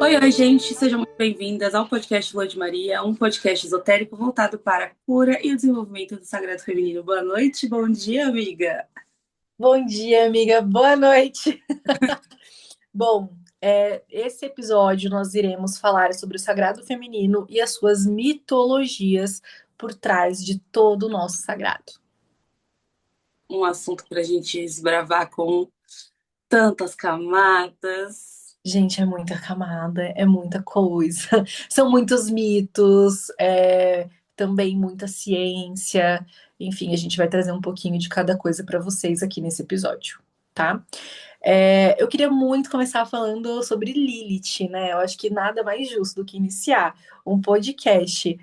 Oi, oi, gente, sejam muito bem-vindas ao podcast Lua de Maria, um podcast esotérico voltado para a cura e o desenvolvimento do sagrado feminino. Boa noite, bom dia, amiga. Bom dia, amiga. Boa noite. Bom, esse episódio nós iremos falar sobre o sagrado feminino e as suas mitologias por trás de todo o nosso sagrado. Um assunto para a gente esbravar com tantas camadas. Gente, é muita camada, é muita coisa. São muitos mitos, também muita ciência. Enfim, a gente vai trazer um pouquinho de cada coisa para vocês aqui nesse episódio, tá? Eu queria muito começar falando sobre Lilith, né? Eu acho que nada mais justo do que iniciar um podcast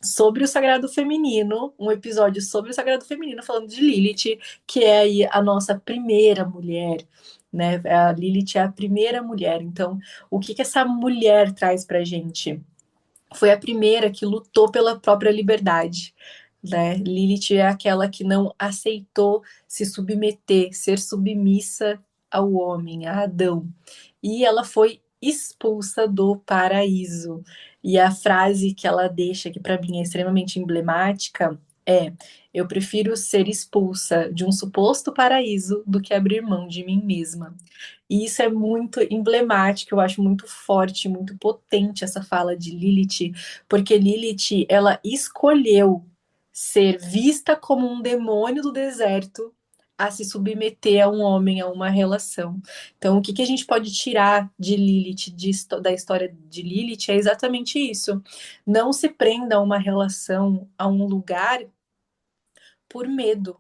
sobre o sagrado feminino, um episódio sobre o sagrado feminino, falando de Lilith, que é aí a nossa primeira mulher, né? A Lilith é a primeira mulher. Então, o que que essa mulher traz pra gente? Foi a primeira que lutou pela própria liberdade. Né? Lilith é aquela que não aceitou se submeter, ser submissa ao homem, a Adão. E ela foi expulsa do paraíso. E a frase que ela deixa, que para mim é extremamente emblemática, é: eu prefiro ser expulsa de um suposto paraíso do que abrir mão de mim mesma. E isso é muito emblemático, eu acho muito forte, muito potente essa fala de Lilith, porque Lilith, ela escolheu ser vista como um demônio do deserto a se submeter a um homem, a uma relação. Então, o que que a gente pode tirar de Lilith, da história de Lilith, é exatamente isso. Não se prenda a uma relação, a um lugar por medo.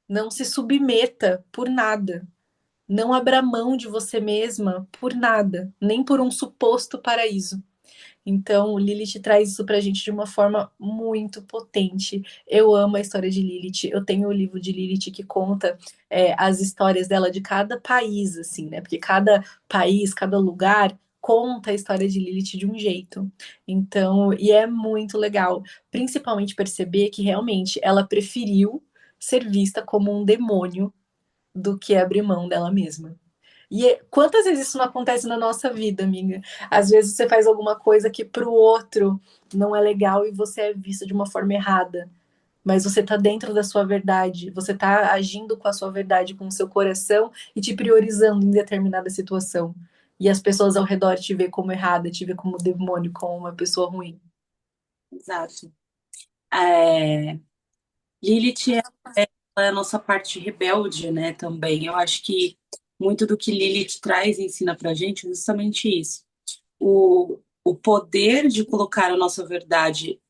Não se submeta por nada. Não abra mão de você mesma por nada, nem por um suposto paraíso. Então, Lilith traz isso pra gente de uma forma muito potente. Eu amo a história de Lilith. Eu tenho o livro de Lilith que conta as histórias dela de cada país, assim, né? Porque cada país, cada lugar conta a história de Lilith de um jeito. Então, e é muito legal, principalmente perceber que realmente ela preferiu ser vista como um demônio do que abrir mão dela mesma. E quantas vezes isso não acontece na nossa vida, amiga? Às vezes você faz alguma coisa que para o outro não é legal e você é vista de uma forma errada, mas você tá dentro da sua verdade, você tá agindo com a sua verdade, com o seu coração e te priorizando em determinada situação. E as pessoas ao redor te vê como errada, te vê como demônio, como uma pessoa ruim. Exato. É, Lilith é a nossa parte rebelde, né, também. Eu acho que muito do que Lilith traz e ensina pra gente é justamente isso. O poder de colocar a nossa verdade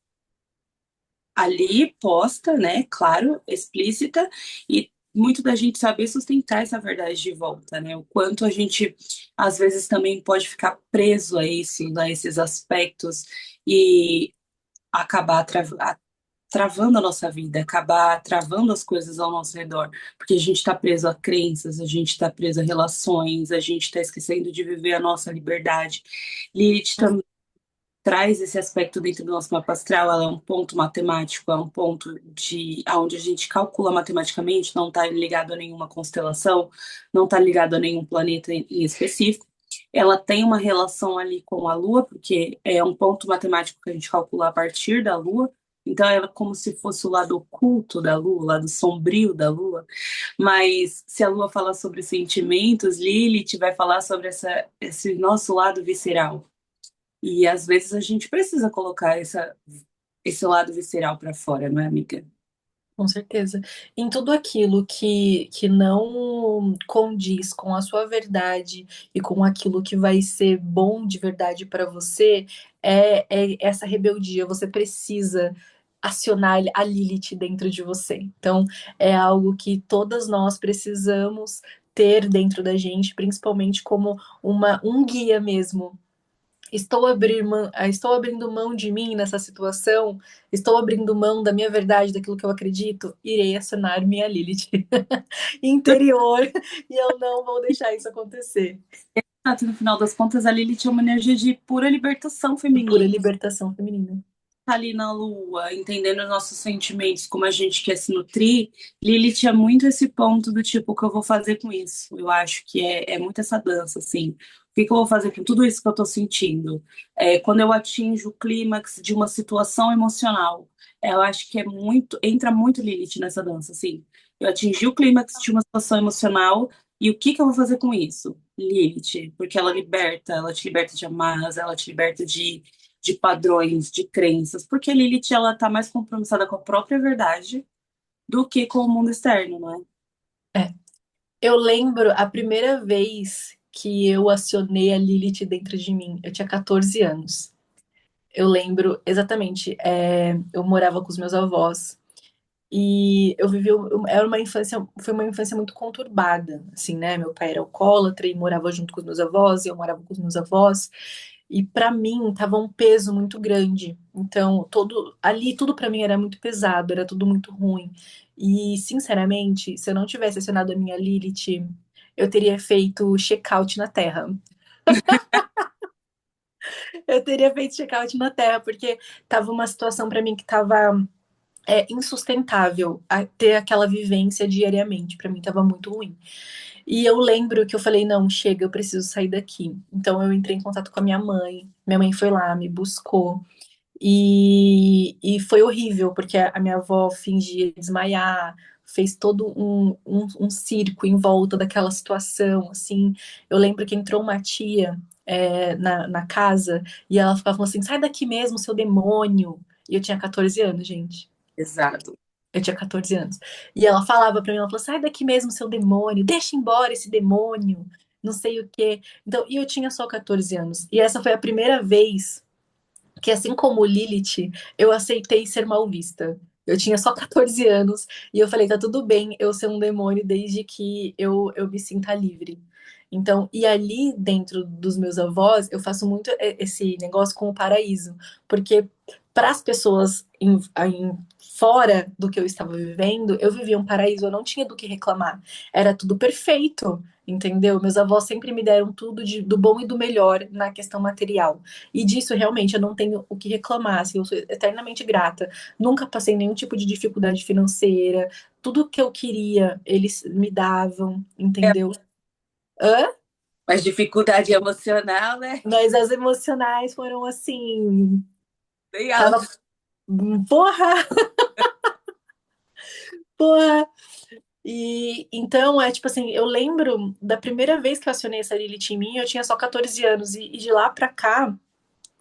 ali posta, né? Claro, explícita, e muito da gente saber sustentar essa verdade de volta, né? O quanto a gente às vezes também pode ficar preso a isso, a esses aspectos e acabar travando a nossa vida, acabar travando as coisas ao nosso redor, porque a gente está preso a crenças, a gente está preso a relações, a gente está esquecendo de viver a nossa liberdade. Lilith também traz esse aspecto dentro do nosso mapa astral, ela é um ponto matemático, é um ponto de onde a gente calcula matematicamente, não está ligado a nenhuma constelação, não está ligado a nenhum planeta em específico. Ela tem uma relação ali com a Lua, porque é um ponto matemático que a gente calcula a partir da Lua. Então, ela é como se fosse o lado oculto da Lua, o lado sombrio da Lua. Mas se a Lua fala sobre sentimentos, Lilith vai falar sobre esse nosso lado visceral. E às vezes a gente precisa colocar esse lado visceral para fora, não é, amiga? Com certeza. Em tudo aquilo que não condiz com a sua verdade e com aquilo que vai ser bom de verdade para você, é essa rebeldia. Você precisa acionar a Lilith dentro de você. Então, é algo que todas nós precisamos ter dentro da gente, principalmente como um guia mesmo. Estou abrindo mão de mim nessa situação, estou abrindo mão da minha verdade, daquilo que eu acredito, irei acionar minha Lilith interior e eu não vou deixar isso acontecer. No final das contas, a Lilith é uma energia de pura libertação Pura feminina. libertação feminina. Tá ali na Lua, entendendo os nossos sentimentos, como a gente quer se nutrir, Lilith é muito esse ponto do tipo, o que eu vou fazer com isso? Eu acho que é muito essa dança, assim. que eu vou fazer com tudo isso que eu tô sentindo? Quando eu atinjo o clímax de uma situação emocional, eu acho que entra muito Lilith nessa dança, assim. Eu atingi o clímax de uma situação emocional e o que que eu vou fazer com isso? Lilith, porque ela te liberta de amarras, ela te liberta de padrões, de crenças, porque a Lilith, ela tá mais compromissada com a própria verdade do que com o mundo externo, não é? É. Eu lembro a primeira vez que eu acionei a Lilith dentro de mim. Eu tinha 14 anos. Eu lembro exatamente. Eu morava com os meus avós e eu vivi. Era uma infância, foi uma infância muito conturbada, assim, né? Meu pai era alcoólatra e morava junto com os meus avós, e eu morava com os meus avós. E para mim tava um peso muito grande. Então, todo ali tudo para mim era muito pesado, era tudo muito ruim. E, sinceramente, se eu não tivesse acionado a minha Lilith, eu teria feito check-out na Terra. Eu teria feito check-out na Terra, porque tava uma situação para mim que tava insustentável ter aquela vivência diariamente. Para mim tava muito ruim. E eu lembro que eu falei, não, chega, eu preciso sair daqui. Então eu entrei em contato com a minha mãe. Minha mãe foi lá, me buscou. E foi horrível, porque a minha avó fingia desmaiar, fez todo um circo em volta daquela situação, assim. Eu lembro que entrou uma tia na casa e ela ficava falando assim, sai daqui mesmo, seu demônio. E eu tinha 14 anos, gente. Exato. Eu tinha 14 anos. E ela falava pra mim, ela falou, sai daqui mesmo, seu demônio, deixa embora esse demônio, não sei o quê. Então, e eu tinha só 14 anos. E essa foi a primeira vez que, assim como Lilith, eu aceitei ser mal vista. Eu tinha só 14 anos e eu falei, tá tudo bem eu ser um demônio desde que eu me sinta livre. Então, e ali dentro dos meus avós, eu faço muito esse negócio com o paraíso, porque para as pessoas fora do que eu estava vivendo, eu vivia um paraíso, eu não tinha do que reclamar. Era tudo perfeito, entendeu? Meus avós sempre me deram tudo do bom e do melhor na questão material. E disso realmente eu não tenho o que reclamar, assim, eu sou eternamente grata. Nunca passei nenhum tipo de dificuldade financeira. Tudo que eu queria, eles me davam, É, entendeu? Hã? mas dificuldade emocional, né? Mas as emocionais foram assim, Bem tava, alto. porra, porra. E então é tipo assim, eu lembro da primeira vez que eu acionei essa Lilith em mim, eu tinha só 14 anos, e de lá pra cá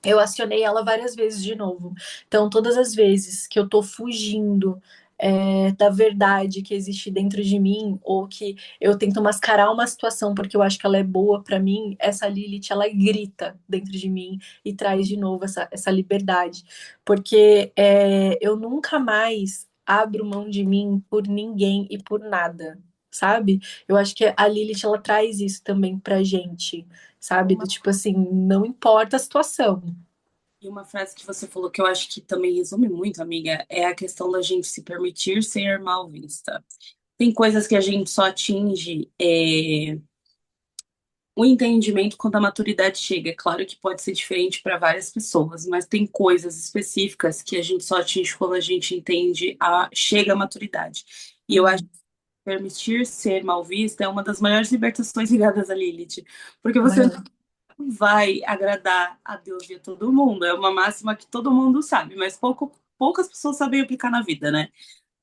eu acionei ela várias vezes de novo. Então, todas as vezes que eu tô fugindo da verdade que existe dentro de mim, ou que eu tento mascarar uma situação porque eu acho que ela é boa pra mim, essa Lilith, ela grita dentro de mim e traz de novo essa liberdade. Porque eu nunca mais abro mão de mim por ninguém e por nada. Sabe? Eu acho que a Lilith, ela traz isso também pra gente, sabe? Do Uma, tipo assim, não importa a situação. e uma frase que você falou que eu acho que também resume muito, amiga, é a questão da gente se permitir ser mal vista. Tem coisas que a gente só atinge o entendimento quando a maturidade chega. É claro que pode ser diferente para várias pessoas, mas tem coisas específicas que a gente só atinge quando a gente entende chega a maturidade. E eu acho Hum, que permitir ser mal vista é uma das maiores libertações ligadas a Lilith, porque a você maior. vai agradar a Deus e a todo mundo. É uma máxima que todo mundo sabe, mas poucas pessoas sabem aplicar na vida, né?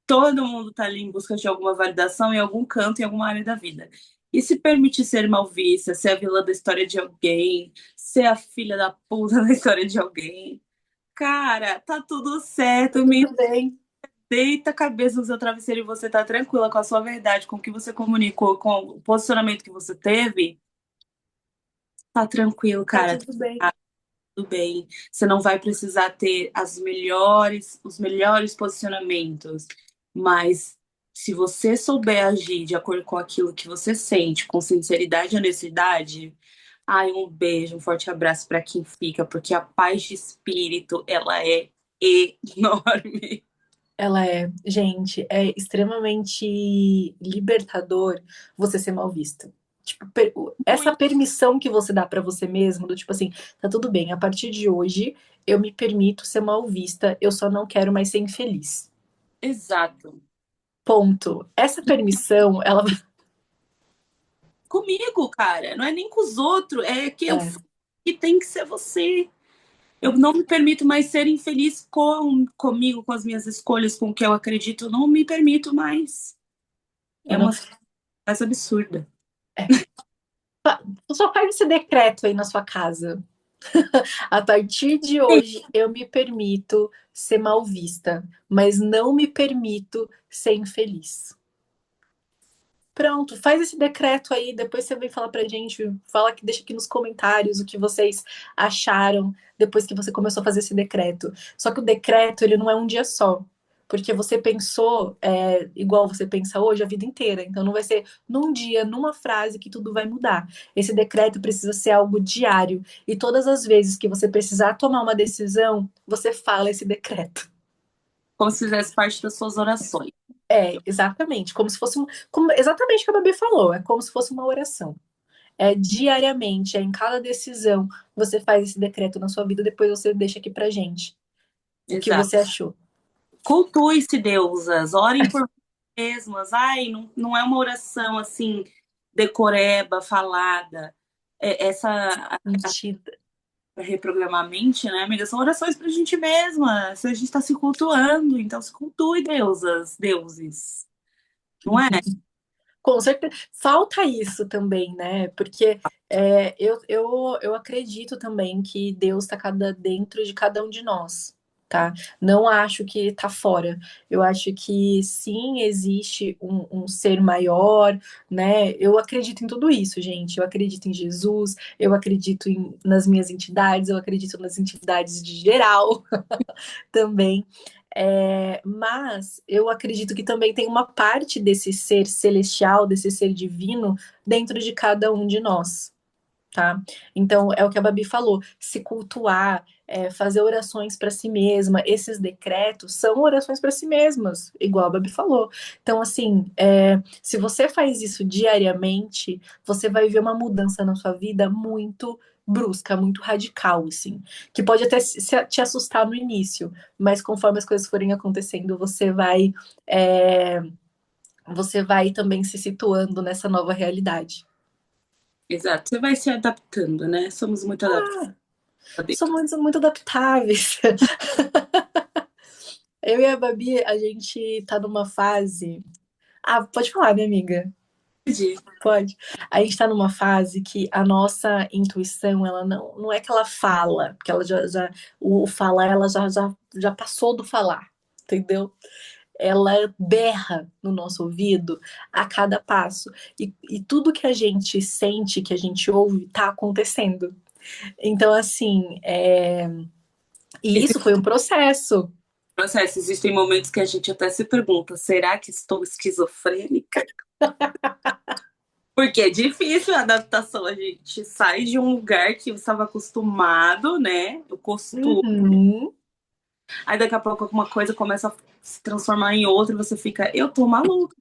Todo mundo tá ali em busca de alguma validação em algum canto, em alguma área da vida. E se permitir ser mal vista, ser a vilã da história de alguém, ser a filha da puta da história de alguém, cara, tá tudo certo. Me Tudo bem. deita a cabeça no seu travesseiro e você tá tranquila com a sua verdade, com o que você comunicou, com o posicionamento que você teve, tá tranquilo, Tá cara. tudo bem. Tudo bem. Você não vai precisar ter os melhores posicionamentos, mas se você souber agir de acordo com aquilo que você sente, com sinceridade e honestidade, ai, um beijo, um forte abraço para quem fica, porque a paz de espírito, ela é enorme. Ela é, gente, é extremamente libertador você ser mal vista. Tipo, essa Muito permissão que você dá pra você mesmo, do tipo assim, tá tudo bem, a partir de hoje eu me permito ser mal vista, eu só não quero mais ser infeliz. exato. Ponto. Essa permissão, ela comigo, cara. Não é nem com os outros, é que eu É, que tem que ser você. Eu não me permito mais ser infeliz comigo, com as minhas escolhas, com o que eu acredito. Eu não me permito mais. É eu não, uma coisa mais absurda. é. Só faz esse decreto aí na sua casa. A partir de hoje, eu me permito ser mal vista, mas não me permito ser infeliz. Pronto, faz esse decreto aí, depois você vem falar pra gente, fala que deixa aqui nos comentários o que vocês acharam depois que você começou a fazer esse decreto. Só que o decreto, ele não é um dia só, porque você pensou igual você pensa hoje a vida inteira, então não vai ser num dia, numa frase que tudo vai mudar. Esse decreto precisa ser algo diário, e todas as vezes que você precisar tomar uma decisão, você fala esse decreto. Como se fizesse parte das suas orações. Exatamente, como se fosse exatamente o que a Babi falou, é como se fosse uma oração. Diariamente, em cada decisão, você faz esse decreto na sua vida, depois você deixa aqui pra gente o que Exato. você achou. Cultue-se, deusas. Orem por vocês mesmas. Ai, não, não é uma oração assim, decoreba, falada. Essa Mentira. reprogramar a mente, né, amiga? São orações pra gente mesma. Se a gente tá se cultuando, então se cultue, deusas, deuses. Não é? Com certeza. Falta isso também, né? Porque eu acredito também que Deus está dentro de cada um de nós, tá? Não acho que está fora. Eu acho que sim, existe um ser maior, né? Eu acredito em tudo isso, gente. Eu acredito em Jesus, eu acredito nas minhas entidades, eu acredito nas entidades de geral também. Mas eu acredito que também tem uma parte desse ser celestial, desse ser divino, dentro de cada um de nós, tá? Então, é o que a Babi falou: se cultuar, fazer orações para si mesma, esses decretos são orações para si mesmas, igual a Babi falou. Então, assim, se você faz isso diariamente, você vai ver uma mudança na sua vida muito brusca, muito radical, assim, que pode até te assustar no início, mas conforme as coisas forem acontecendo, é, você vai também se situando nessa nova realidade. Exato. Você vai se adaptando, né? Somos muito adaptáveis. Somos muito adaptáveis. Eu e a Babi, a gente tá numa fase. Ah, pode falar, minha amiga. Pode. A gente tá numa fase que a nossa intuição, ela não é que ela fala, porque ela o falar, ela já passou do falar, entendeu? Ela berra no nosso ouvido a cada passo. E tudo que a gente sente, que a gente ouve, tá acontecendo. Então, assim, e Esse isso foi um processo. processo, existem momentos que a gente até se pergunta: será que estou esquizofrênica? Porque é difícil a adaptação. A gente sai de um lugar que você estava acostumado, né? O costume. Uhum. Aí daqui a pouco alguma coisa começa a se transformar em outra e você fica, eu tô maluca,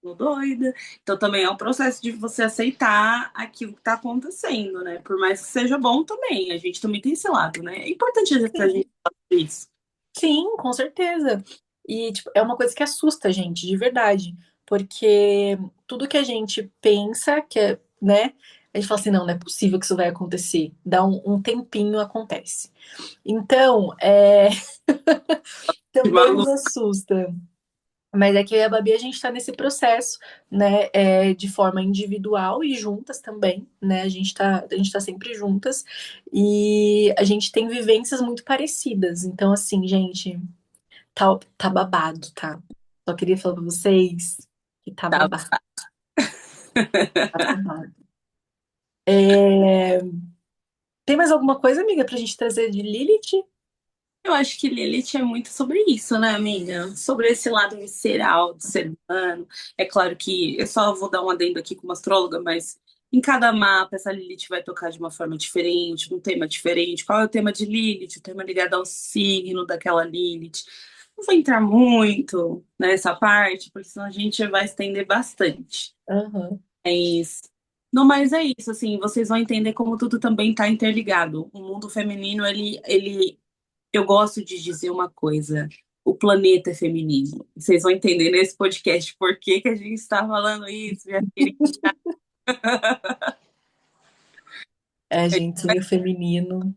tô doida. Então também é um processo de você aceitar aquilo que tá acontecendo, né? Por mais que seja bom também. A gente também tem esse lado, né? É importante a gente fazer isso. Sim, com certeza. E tipo, é uma coisa que assusta a gente, de verdade. Porque tudo que a gente pensa que né? A gente fala assim, não é possível que isso vai acontecer. Dá um tempinho, acontece. Então, De também nos maluco, assusta. Mas é que eu e a Babi, a gente tá nesse processo, né? De forma individual e juntas também, né? A gente tá sempre juntas. E a gente tem vivências muito parecidas. Então, assim, gente. Tá babado, tá? Só queria falar pra vocês que tá tá? babado. Tá babado. É, Tem mais alguma coisa, amiga, pra gente trazer de Lilith? Eu acho que Lilith é muito sobre isso, né, amiga? Sobre esse lado visceral do ser humano. É claro que eu só vou dar um adendo aqui como astróloga, mas em cada mapa essa Lilith vai tocar de uma forma diferente, um tema diferente. Qual é o tema de Lilith? O tema ligado ao signo daquela Lilith. Não vou entrar muito nessa parte, porque senão a gente vai estender bastante. Aham. Mas, não, mas é isso, assim, vocês vão entender como tudo também está interligado. O mundo feminino, ele eu gosto de dizer uma coisa: o planeta é feminino. Vocês vão entender nesse podcast por que que a gente está falando isso, minha querida. É, gente, sem o feminino.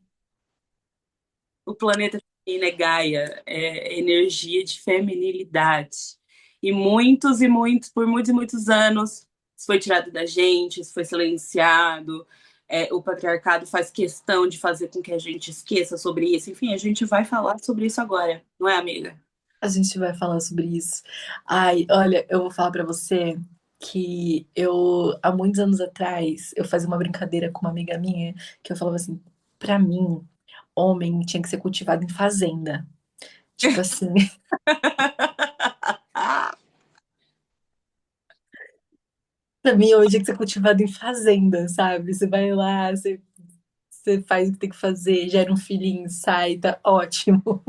O planeta feminino é Gaia, é energia de feminilidade. E muitos, por muitos e muitos anos, isso foi tirado da gente, isso foi silenciado. O patriarcado faz questão de fazer com que a gente esqueça sobre isso. Enfim, a gente vai falar sobre isso agora, não é, amiga? A gente vai falar sobre isso. Ai, olha, eu vou falar pra você que eu, há muitos anos atrás, eu fazia uma brincadeira com uma amiga minha, que eu falava assim, pra mim, homem tinha que ser cultivado em fazenda. Tipo assim, pra mim hoje tinha que ser cultivado em fazenda, sabe? Você vai lá, você faz o que tem que fazer, gera um filhinho, sai, tá ótimo.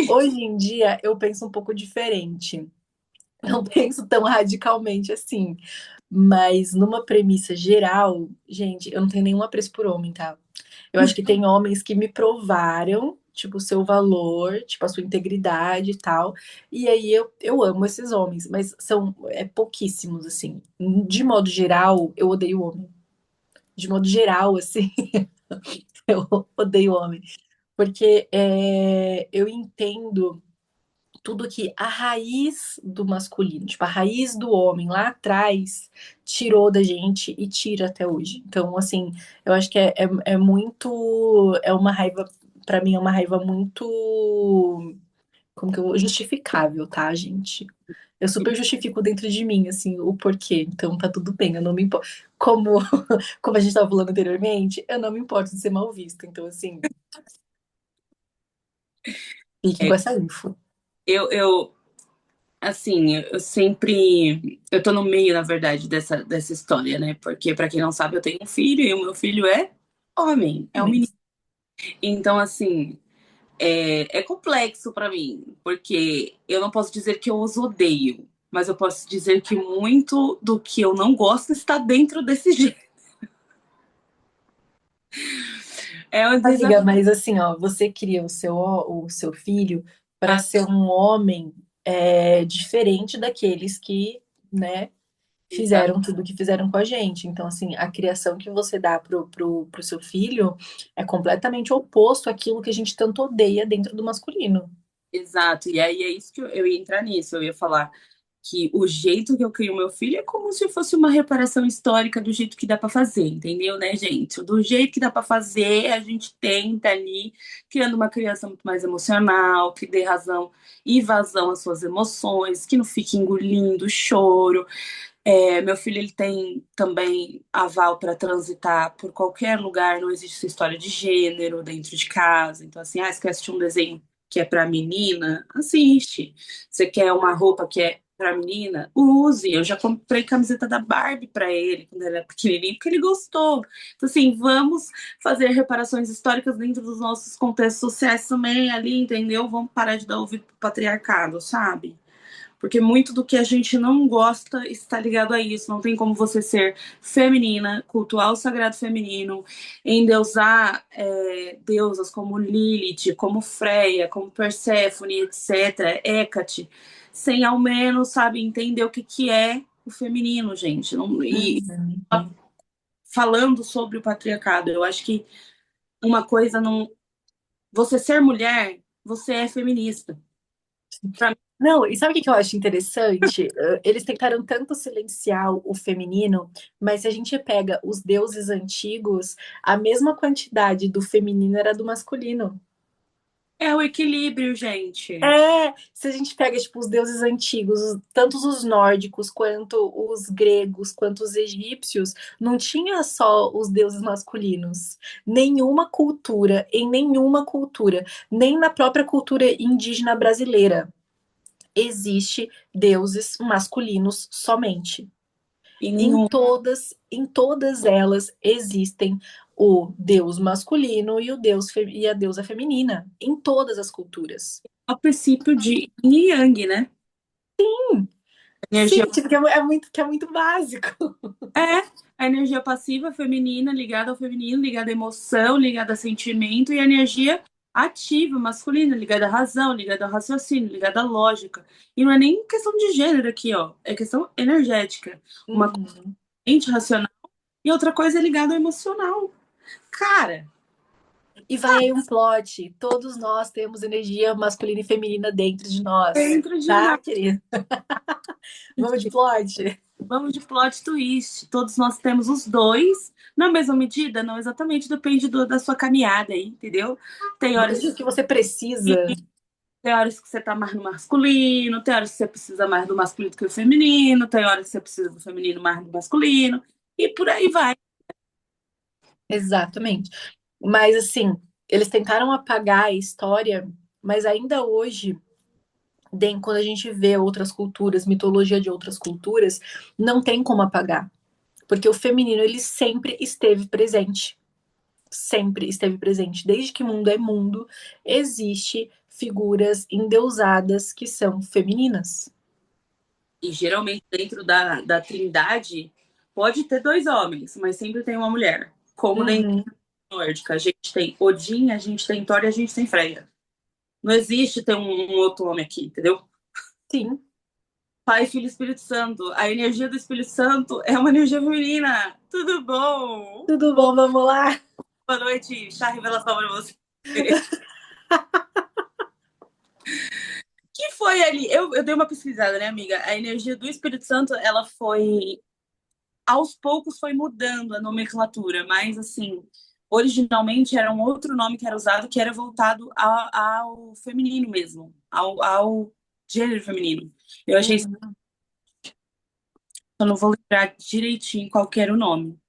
Hoje em dia eu penso um pouco diferente. Não penso tão radicalmente assim. Mas numa premissa geral, gente, eu não tenho nenhum apreço por homem, tá? Eu acho que tem homens que me provaram, tipo, o seu valor, tipo, a sua integridade e tal. E aí eu amo esses homens, mas são pouquíssimos, assim. De modo geral, eu odeio homem. De modo geral, assim, eu odeio homem. Porque eu entendo tudo que a raiz do masculino, tipo, a raiz do homem lá atrás, tirou da gente e tira até hoje. Então, assim, eu acho que é muito. É uma raiva, pra mim, é uma raiva muito. Como que eu. Justificável, tá, gente? Eu super justifico dentro de mim, assim, o porquê. Então, tá tudo bem, eu não me importo. Como, como a gente tava falando anteriormente, eu não me importo de ser mal vista. Então, assim, fiquem É, com essa info. eu, assim, eu sempre. Eu tô no meio, na verdade, dessa história, né? Porque, pra quem não sabe, eu tenho um filho e o meu filho é homem, é um menino. Então, assim, é complexo pra mim, porque eu não posso dizer que eu os odeio, mas eu posso dizer que muito do que eu não gosto está dentro desse jeito. É um Amiga, desafio. mas assim, ó, você cria o seu filho para ser um homem diferente daqueles que, né, fizeram tudo que fizeram com a gente. Então, assim, a criação que você dá pro seu filho é completamente oposto àquilo que a gente tanto odeia dentro do masculino. Exato, e aí é isso que eu ia entrar nisso, eu ia falar que o jeito que eu crio meu filho é como se fosse uma reparação histórica do jeito que dá pra fazer, entendeu, né, gente? Do jeito que dá pra fazer, a gente tenta ali criando uma criação muito mais emocional, que dê razão e vazão às suas emoções, que não fique engolindo choro. Meu filho ele tem também aval para transitar por qualquer lugar, não existe essa história de gênero dentro de casa. Então, assim, você quer assistir um desenho que é para menina? Assiste. Você quer uma roupa que é para menina? Use. Eu já comprei camiseta da Barbie para ele quando ele era pequenininho, porque ele gostou. Então, assim, vamos fazer reparações históricas dentro dos nossos contextos sociais também ali, entendeu? Vamos parar de dar ouvido pro patriarcado, sabe? Porque muito do que a gente não gosta está ligado a isso. Não tem como você ser feminina, cultuar o sagrado feminino, endeusar deusas como Lilith, como Freya, como Perséfone, etc., Hécate, sem ao menos, sabe, entender o que é o feminino, gente. E Uhum. falando sobre o patriarcado, eu acho que uma coisa não. Você ser mulher, você é feminista. Pra Não, e sabe o que que eu acho interessante? Eles tentaram tanto silenciar o feminino, mas se a gente pega os deuses antigos, a mesma quantidade do feminino era do masculino. É o equilíbrio, gente. Se a gente pega, tipo, os deuses antigos, tanto os nórdicos, quanto os gregos, quanto os egípcios, não tinha só os deuses masculinos. Em nenhuma cultura, nem na própria cultura indígena brasileira, existe deuses masculinos somente. Em Em nenhum. todas elas existem o deus masculino e e a deusa feminina, em todas as culturas. É o princípio de yin e yang, né? Sim, Energia tipo, que é muito básico. é a energia passiva feminina ligada ao feminino, ligada à emoção, ligada a sentimento, e a energia ativa masculina, ligada à razão, ligada ao raciocínio, ligada à lógica. E não é nem questão de gênero aqui, ó, é questão energética. Uma coisa Uhum. racional, e outra coisa é ligada ao emocional. Cara, E vai aí um plot. Todos nós temos energia masculina e feminina dentro de nós. dentro de Tá, nós. querida? Vamos de plot? Vamos de plot twist. Todos nós temos os dois. Na mesma medida? Não exatamente. Depende da sua caminhada aí, entendeu? Tem horas, Do que você precisa. tem horas que você tá mais no masculino, tem horas que você precisa mais do masculino que do feminino, tem horas que você precisa do feminino mais do masculino, e por aí vai. Exatamente. Mas assim, eles tentaram apagar a história, mas ainda hoje, quando a gente vê outras culturas, mitologia de outras culturas, não tem como apagar. Porque o feminino, ele sempre esteve presente. Sempre esteve presente. Desde que mundo é mundo, existe figuras endeusadas que são femininas. E geralmente dentro da trindade pode ter dois homens, mas sempre tem uma mulher. Como dentro Uhum, da nórdica, a gente tem Odin, a gente tem Thor e a gente tem Freya. Não existe ter um outro homem aqui, entendeu? sim. Pai, Filho e Espírito Santo. A energia do Espírito Santo é uma energia feminina. Tudo bom? Tudo bom, vamos lá? Boa noite. Chá revelação para você. Que foi ali? Eu dei uma pesquisada, né, amiga? A energia do Espírito Santo, ela foi aos poucos foi mudando a nomenclatura, mas assim, originalmente era um outro nome que era usado que era voltado ao feminino mesmo, ao gênero feminino. Eu achei isso, Uhum. eu não vou lembrar direitinho qual que era o nome,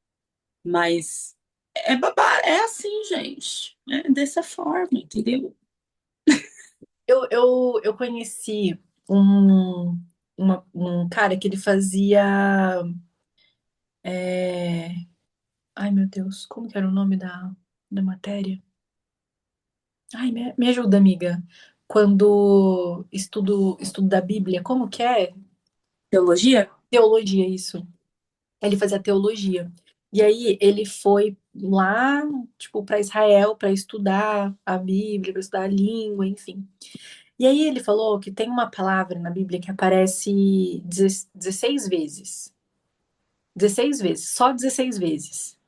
mas é é assim, gente. É dessa forma, entendeu? Eu conheci um, um cara que ele fazia. é, Ai, meu Deus, como que era o nome da matéria? Ai, me ajuda, amiga. Quando estudo da Bíblia, como que é? Teologia? Teologia, isso. Ele fazia teologia. E aí ele foi lá, tipo, para Israel para estudar a Bíblia, para estudar a língua, enfim. E aí ele falou que tem uma palavra na Bíblia que aparece 16 vezes. 16 vezes, só 16 vezes.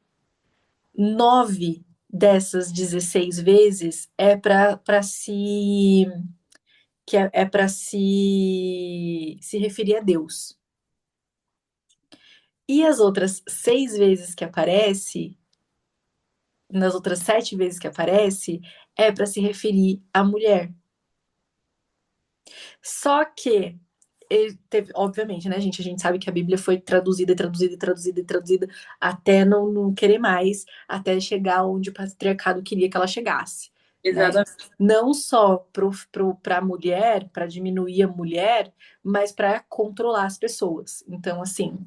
9 dessas 16 vezes é para é para se referir a Deus. E as outras 6 vezes que aparece, nas outras 7 vezes que aparece, é para se referir à mulher. Só que ele teve, obviamente, né, gente? A gente sabe que a Bíblia foi traduzida, e traduzida, e traduzida, e traduzida até não querer mais, até chegar onde o patriarcado queria que ela chegasse, né? Exatamente. Não só para a mulher, para diminuir a mulher, mas para controlar as pessoas. Então, assim,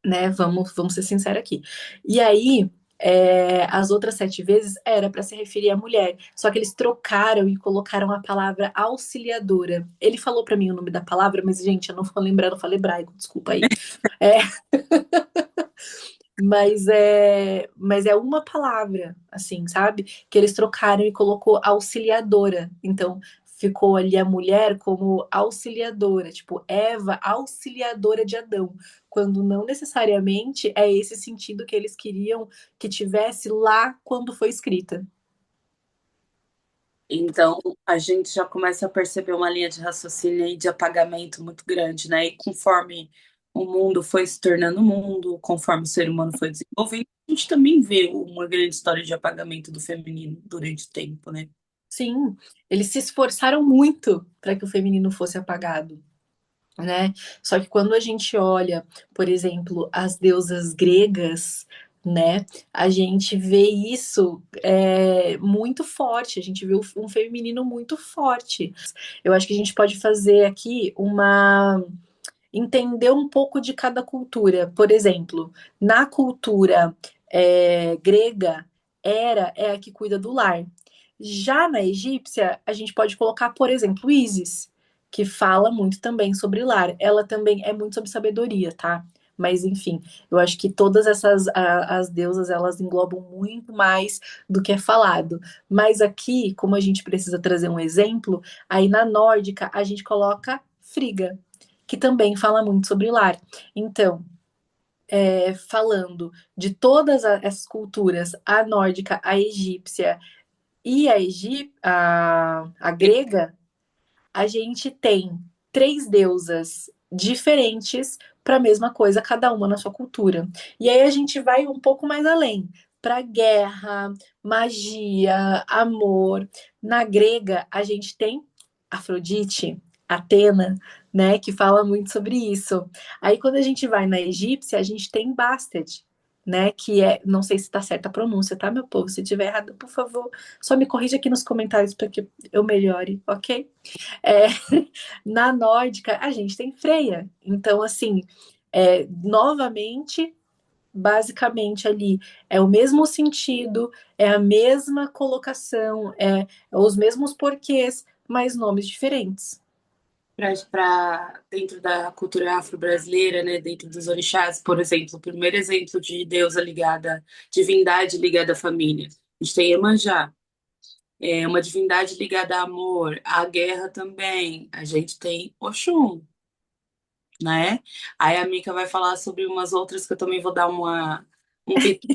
né? Vamos ser sinceros aqui. E aí, as outras 7 vezes era para se referir à mulher, só que eles trocaram e colocaram a palavra auxiliadora. Ele falou para mim o nome da palavra, mas gente, eu não vou lembrar, eu falei hebraico, desculpa aí. É, mas é uma palavra, assim, sabe? Que eles trocaram e colocou auxiliadora. Então, ficou ali a mulher como auxiliadora, tipo Eva, auxiliadora de Adão, quando não necessariamente é esse sentido que eles queriam que tivesse lá quando foi escrita. Então, a gente já começa a perceber uma linha de raciocínio aí de apagamento muito grande, né? E conforme o mundo foi se tornando mundo, conforme o ser humano foi desenvolvendo, a gente também vê uma grande história de apagamento do feminino durante o tempo, né? Sim, eles se esforçaram muito para que o feminino fosse apagado. Né? Só que quando a gente olha, por exemplo, as deusas gregas, né, a gente vê isso muito forte, a gente vê um feminino muito forte. Eu acho que a gente pode fazer aqui entender um pouco de cada cultura. Por exemplo, na cultura grega, Hera é a que cuida do lar. Já na egípcia, a gente pode colocar, por exemplo, Ísis, que fala muito também sobre lar. Ela também é muito sobre sabedoria, tá? Mas enfim, eu acho que todas as deusas elas englobam muito mais do que é falado. Mas aqui, como a gente precisa trazer um exemplo, aí na nórdica a gente coloca Frigga, que também fala muito sobre lar. Então, falando de todas essas culturas, a nórdica, a egípcia e a grega, a gente tem três deusas diferentes para a mesma coisa, cada uma na sua cultura. E aí a gente vai um pouco mais além, para guerra, magia, amor. Na grega, a gente tem Afrodite, Atena, né, que fala muito sobre isso. Aí quando a gente vai na egípcia, a gente tem Bastet, né, que é, não sei se está certa a pronúncia, tá, meu povo? Se tiver errado, por favor, só me corrija aqui nos comentários para que eu melhore, ok? É, na nórdica, a gente tem Freia. Então, assim, novamente, basicamente ali, é o mesmo sentido, é a mesma colocação, os mesmos porquês, mas nomes diferentes. Para dentro da cultura afro-brasileira, né, dentro dos orixás, por exemplo, o primeiro exemplo de deusa ligada, divindade ligada à família. A gente tem Iemanjá, é uma divindade ligada a amor, à guerra também. A gente tem Oxum, né? Aí a Mika vai falar sobre umas outras que eu também vou dar um pito.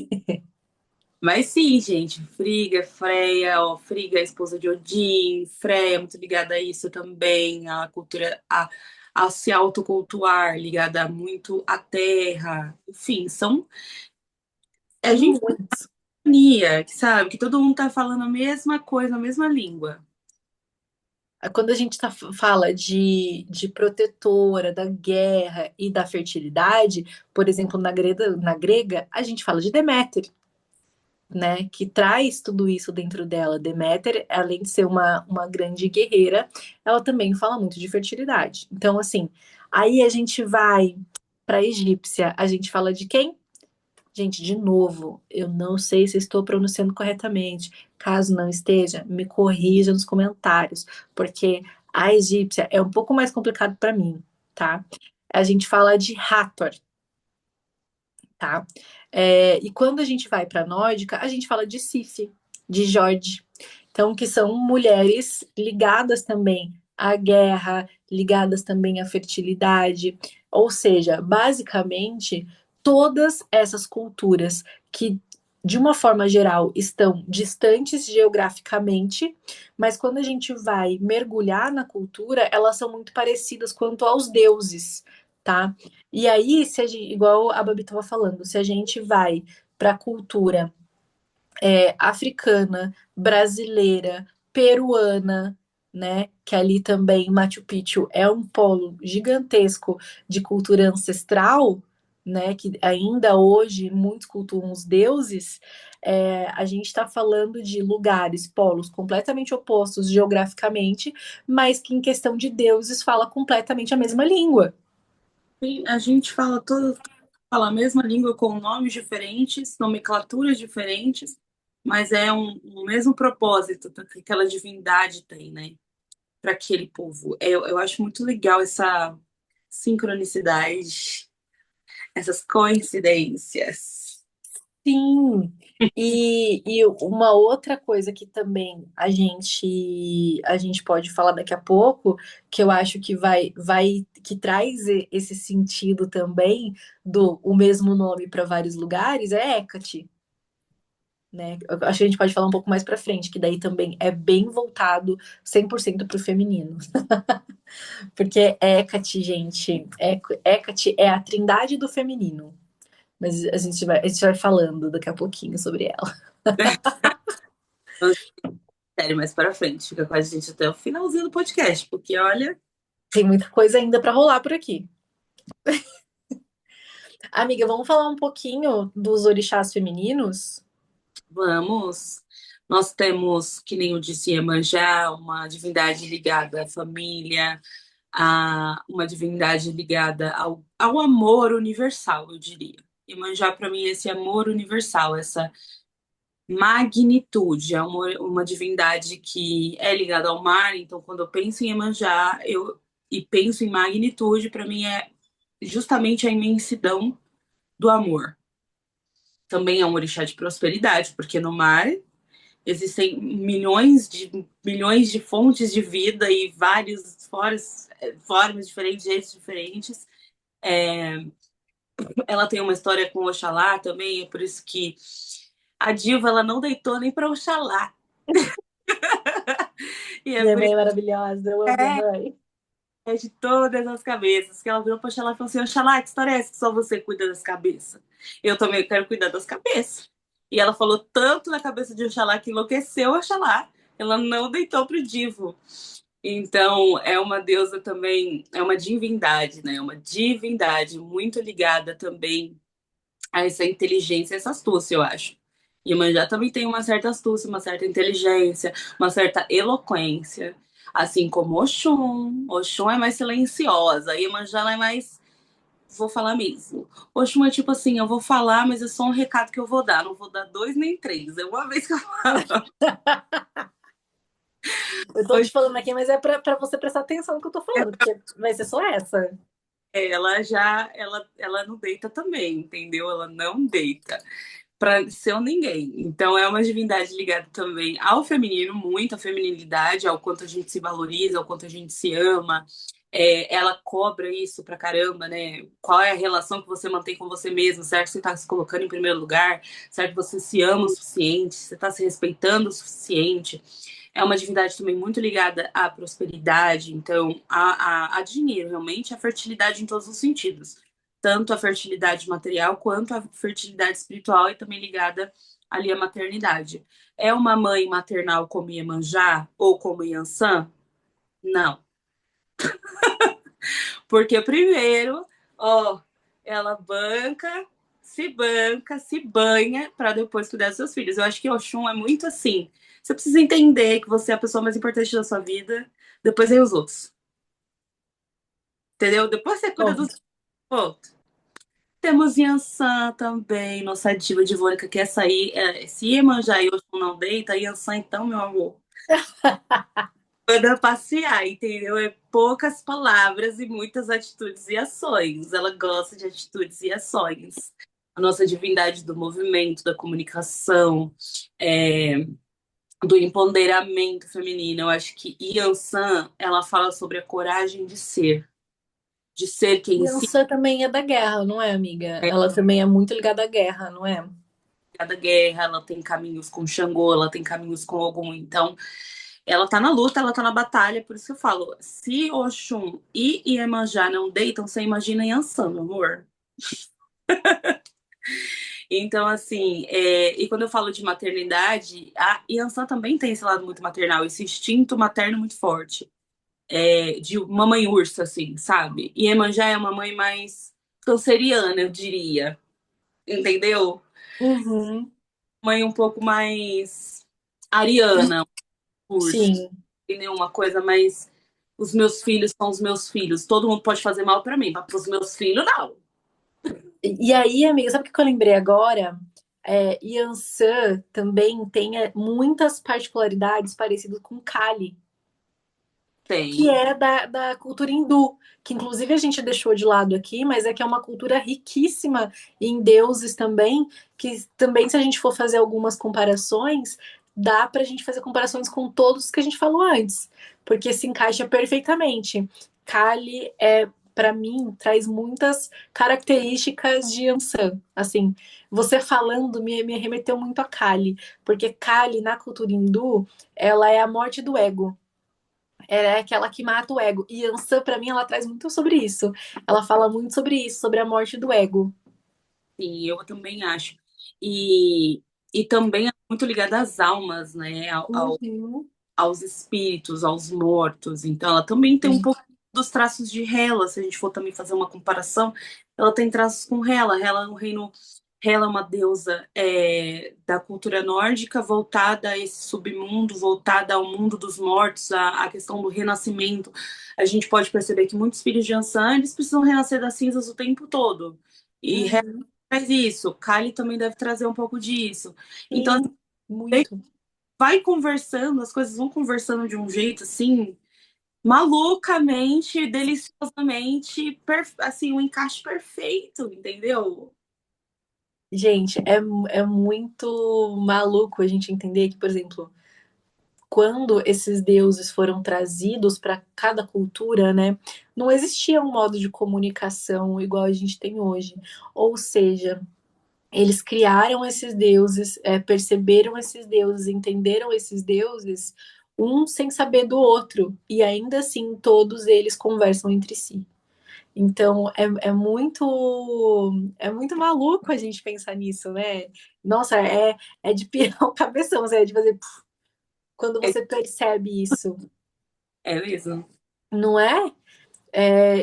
Mas sim, gente, Frigga, Freya, ó, Frigga é a esposa de Odin, Freya é muito ligada a isso também, a cultura, a se autocultuar, ligada muito à terra. Enfim, a Tem gente muitos. unia, que sabe, que todo mundo tá falando a mesma coisa, a mesma língua. Quando a gente fala de protetora, da guerra e da fertilidade, por exemplo, na grega, a gente fala de Deméter, né, que traz tudo isso dentro dela. Deméter, além de ser uma grande guerreira, ela também fala muito de fertilidade. Então, assim, aí a gente vai para a egípcia, a gente fala de quem? Gente, de novo, eu não sei se estou pronunciando corretamente. Caso não esteja, me corrija nos comentários, porque a egípcia é um pouco mais complicado para mim, tá? A gente fala de Hathor, tá? E quando a gente vai para a nórdica, a gente fala de Sif, de Jord. Então, que são mulheres ligadas também à guerra, ligadas também à fertilidade. Ou seja, basicamente, todas essas culturas que, de uma forma geral, estão distantes geograficamente, mas quando a gente vai mergulhar na cultura, elas são muito parecidas quanto aos deuses, tá? E aí, se a gente, igual a Babi estava falando, se a gente vai para a cultura africana, brasileira, peruana, né? Que ali também Machu Picchu é um polo gigantesco de cultura ancestral, né? Que ainda hoje muitos cultuam os deuses. A gente está falando de lugares, polos completamente opostos geograficamente, mas que em questão de deuses fala completamente a mesma língua. Sim, a gente fala a mesma língua com nomes diferentes, nomenclaturas diferentes, mas é um mesmo propósito que aquela divindade tem, né? Para aquele povo. Eu acho muito legal essa sincronicidade, essas coincidências. Sim, e uma outra coisa que também a gente pode falar daqui a pouco, que eu acho que que traz esse sentido também do o mesmo nome para vários lugares é Hecate, né? Eu acho que a gente pode falar um pouco mais para frente, que daí também é bem voltado 100% para o feminino. Porque Hecate, gente, Hecate é a trindade do feminino. Mas a gente vai falando daqui a pouquinho sobre ela. Então, sério, mais para frente, fica com a gente até o finalzinho do podcast, porque olha, Tem muita coisa ainda para rolar por aqui. Amiga, vamos falar um pouquinho dos orixás femininos? vamos. Nós temos, que nem eu disse, Iemanjá, uma divindade ligada à família, a uma divindade ligada ao amor universal, eu diria. Iemanjá, para mim, é esse amor universal, essa magnitude, é uma divindade que é ligada ao mar, então quando eu penso em Iemanjá, e penso em magnitude, para mim é justamente a imensidão do amor. Também é um orixá de prosperidade, porque no mar existem milhões de fontes de vida e várias formas diferentes, jeitos diferentes. Ela tem uma história com Oxalá também, é por isso que a diva ela não deitou nem para Oxalá. E é Minha por mãe isso é maravilhosa, eu amo minha mãe. que é de todas as cabeças. Que ela virou para Oxalá e falou assim: Oxalá, que história é essa que só você cuida das cabeças? Eu também quero cuidar das cabeças. E ela falou tanto na cabeça de Oxalá que enlouqueceu Oxalá. Ela não deitou pro divo. Então, é uma deusa também, é uma divindade, né? É uma divindade muito ligada também a essa inteligência, essa astúcia, eu acho. Iemanjá também tem uma certa astúcia, uma certa inteligência, uma certa eloquência. Assim como Oxum. Oxum é mais silenciosa, Iemanjá ela é mais. Vou falar mesmo. Oxum é tipo assim, eu vou falar, mas é só um recado que eu vou dar. Não vou dar dois nem três. É uma vez que eu falo. Eu tô te falando aqui, mas é pra você prestar atenção no que eu tô falando, porque vai ser só essa. Ela já, ela não deita também, entendeu? Ela não deita para ser um ninguém. Então é uma divindade ligada também ao feminino, muito à feminilidade, ao quanto a gente se valoriza, ao quanto a gente se ama. É, ela cobra isso pra caramba, né? Qual é a relação que você mantém com você mesmo? Será que você tá se colocando em primeiro lugar? Será que você se ama o suficiente? Você tá se respeitando o suficiente? É uma divindade também muito ligada à prosperidade, então a dinheiro, realmente, a fertilidade em todos os sentidos. Tanto a fertilidade material quanto a fertilidade espiritual e também ligada ali à maternidade. É uma mãe maternal como Iemanjá ou como Yansan? Não. Porque primeiro, ó, ela banca, se banha para depois cuidar dos seus filhos. Eu acho que Oxum é muito assim. Você precisa entender que você é a pessoa mais importante da sua vida, depois vem os outros. Entendeu? Depois você cuida dos Ponto. outros. Temos Yansan também, nossa diva divônica que quer sair. É, se Iemanjá e Oxum não deita, Yansan então, meu amor, anda passear, entendeu? É poucas palavras e muitas atitudes e ações. Ela gosta de atitudes e ações. A nossa divindade do movimento, da comunicação, é, do empoderamento feminino. Eu acho que Yansan, ela fala sobre a coragem de ser quem se Criança também é da guerra, não é, amiga? é Ela também é muito ligada à guerra, não é? da guerra, ela tem caminhos com Xangô, ela tem caminhos com Ogum. Então, ela tá na luta, ela tá na batalha, por isso que eu falo, se Oxum e Iemanjá não deitam, você imagina Yansan, meu amor. Então, assim, e quando eu falo de maternidade, a Yansan também tem esse lado muito maternal, esse instinto materno muito forte, de uma mãe ursa, assim, sabe? E Iemanjá é uma mãe mais canceriana, eu diria, entendeu? Uhum. Mãe um pouco mais ariana, urso, Sim. entendeu? Uma coisa mais. Os meus filhos são os meus filhos. Todo mundo pode fazer mal pra mim, mas pros meus filhos, não. E aí, amiga, sabe o que eu lembrei agora? Yansan também tem muitas particularidades parecidas com Kali, que Tem. é da cultura hindu, que inclusive a gente deixou de lado aqui, mas é que é uma cultura riquíssima em deuses também, que também, se a gente for fazer algumas comparações, dá pra gente fazer comparações com todos que a gente falou antes, porque se encaixa perfeitamente. Kali para mim, traz muitas características de Yansan. Assim, você falando me remeteu muito a Kali, porque Kali, na cultura hindu, ela é a morte do ego. É aquela que mata o ego. E Ansan, pra mim, ela traz muito sobre isso. Ela fala muito sobre isso, sobre a morte do ego. Sim, eu também acho. E, e também é muito ligada às almas, né? Uhum. Aos espíritos, aos mortos. Então, ela também tem um Sim. pouco dos traços de Hela, se a gente for também fazer uma comparação, ela tem traços com Hela. Hela é um reino, Hela é uma deusa da cultura nórdica, voltada a esse submundo, voltada ao mundo dos mortos, à questão do renascimento. A gente pode perceber que muitos filhos de Ansan, eles precisam renascer das cinzas o tempo todo. E Hela Uhum. faz isso. Kali também deve trazer um pouco disso. Então, Sim, muito. vai conversando, as coisas vão conversando de um jeito assim, malucamente, deliciosamente, assim, um encaixe perfeito, entendeu? Gente, é muito maluco a gente entender que, por exemplo, quando esses deuses foram trazidos para cada cultura, né, não existia um modo de comunicação igual a gente tem hoje. Ou seja, eles criaram esses deuses, perceberam esses deuses, entenderam esses deuses, um sem saber do outro, e ainda assim todos eles conversam entre si. Então é muito maluco a gente pensar nisso, né? Nossa, é de pirar o cabeção, é de fazer puf, quando É, você percebe isso, é mesmo. não é?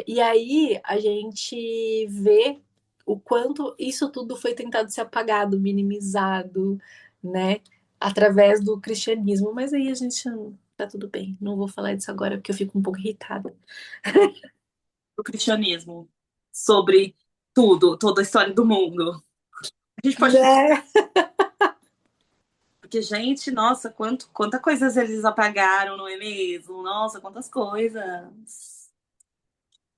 E aí a gente vê o quanto isso tudo foi tentado ser apagado, minimizado, né? Através do cristianismo. Mas aí a gente tá tudo bem. Não vou falar disso agora porque eu fico um pouco irritada. O cristianismo, sobre tudo, toda a história do mundo. A gente pode ficar. Né? Porque, gente, nossa, quantas coisas eles apagaram, não é mesmo? Nossa, quantas coisas.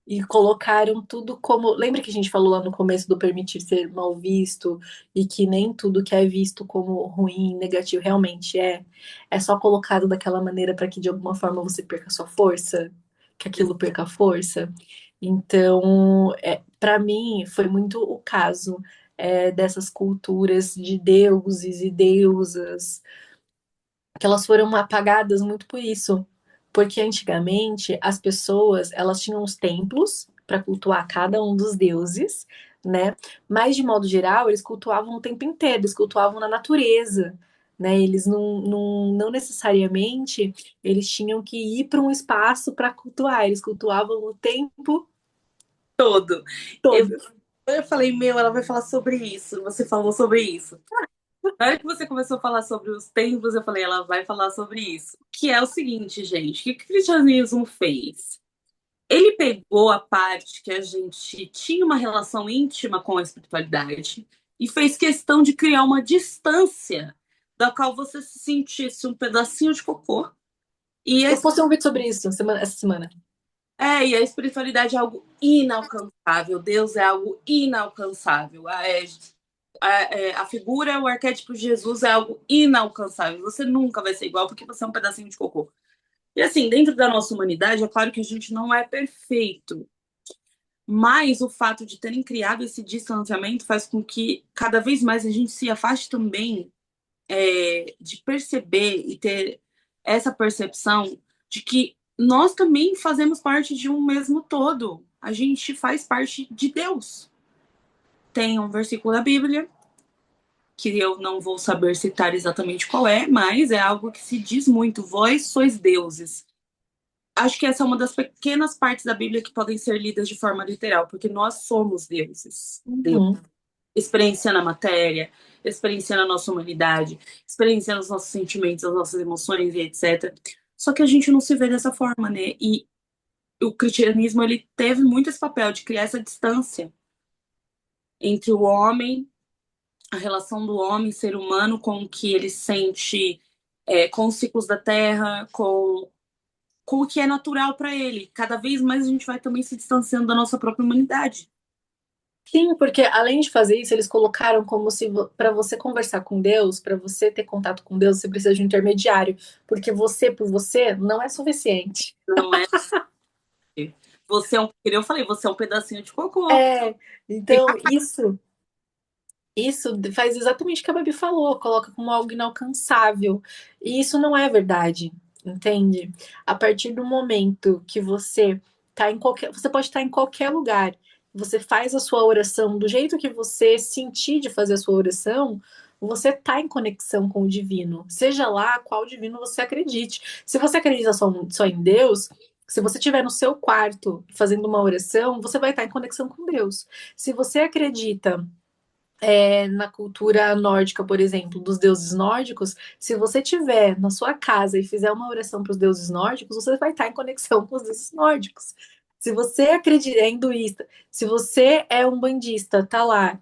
E colocaram tudo como. Lembra que a gente falou lá no começo do permitir ser mal visto e que nem tudo que é visto como ruim, negativo, realmente é. É só colocado daquela maneira para que de alguma forma você perca sua força, que aquilo perca a força. Então, para mim, foi muito o caso dessas culturas de deuses e deusas que elas foram apagadas muito por isso, porque antigamente as pessoas elas tinham os templos para cultuar cada um dos deuses, né? Mas de modo geral eles cultuavam o tempo inteiro, eles cultuavam na natureza, né? Eles não necessariamente eles tinham que ir para um espaço para cultuar, eles cultuavam o tempo Todo. Eu, todo. eu falei, meu, ela vai falar sobre isso. Você falou sobre isso. Na hora que você começou a falar sobre os templos, eu falei, ela vai falar sobre isso. Que é o seguinte, gente, o que o cristianismo fez? Ele pegou a parte que a gente tinha uma relação íntima com a espiritualidade e fez questão de criar uma distância da qual você se sentisse um pedacinho de cocô. E a, Eu postei um vídeo sobre isso essa semana. e a espiritualidade é algo inalcançável. Deus é algo inalcançável. A figura, o arquétipo de Jesus é algo inalcançável. Você nunca vai ser igual porque você é um pedacinho de cocô. E assim, dentro da nossa humanidade, é claro que a gente não é perfeito. Mas o fato de terem criado esse distanciamento faz com que cada vez mais a gente se afaste também de perceber e ter essa percepção de que nós também fazemos parte de um mesmo todo. A gente faz parte de Deus. Tem um versículo da Bíblia que eu não vou saber citar exatamente qual é, mas é algo que se diz muito: vós sois deuses. Acho que essa é uma das pequenas partes da Bíblia que podem ser lidas de forma literal, porque nós somos deuses. Deus. Uhum. Experienciando a matéria, experienciando a nossa humanidade, experienciando os nossos sentimentos, as nossas emoções e etc. Só que a gente não se vê dessa forma, né? E o cristianismo, ele teve muito esse papel de criar essa distância entre o homem, a relação do homem, ser humano, com o que ele sente, com os ciclos da terra, com o que é natural para ele. Cada vez mais a gente vai também se distanciando da nossa própria humanidade. Sim, porque além de fazer isso, eles colocaram como se para você conversar com Deus, para você ter contato com Deus, você precisa de um intermediário, porque você por você não é suficiente. Não é você é um, eu falei, você é um pedacinho de cocô. É, então isso faz exatamente o que a Babi falou, coloca como algo inalcançável. E isso não é verdade, entende? A partir do momento que você tá em qualquer, você pode estar em qualquer lugar, você faz a sua oração do jeito que você sentir de fazer a sua oração, você tá em conexão com o divino. Seja lá qual divino você acredite. Se você acredita só em Deus, se você estiver no seu quarto fazendo uma oração, você vai estar em conexão com Deus. Se você acredita na cultura nórdica, por exemplo, dos deuses nórdicos, se você tiver na sua casa e fizer uma oração para os deuses nórdicos, você vai estar em conexão com os deuses nórdicos. Se você acredita, é hinduísta, se você é um bandista, tá lá.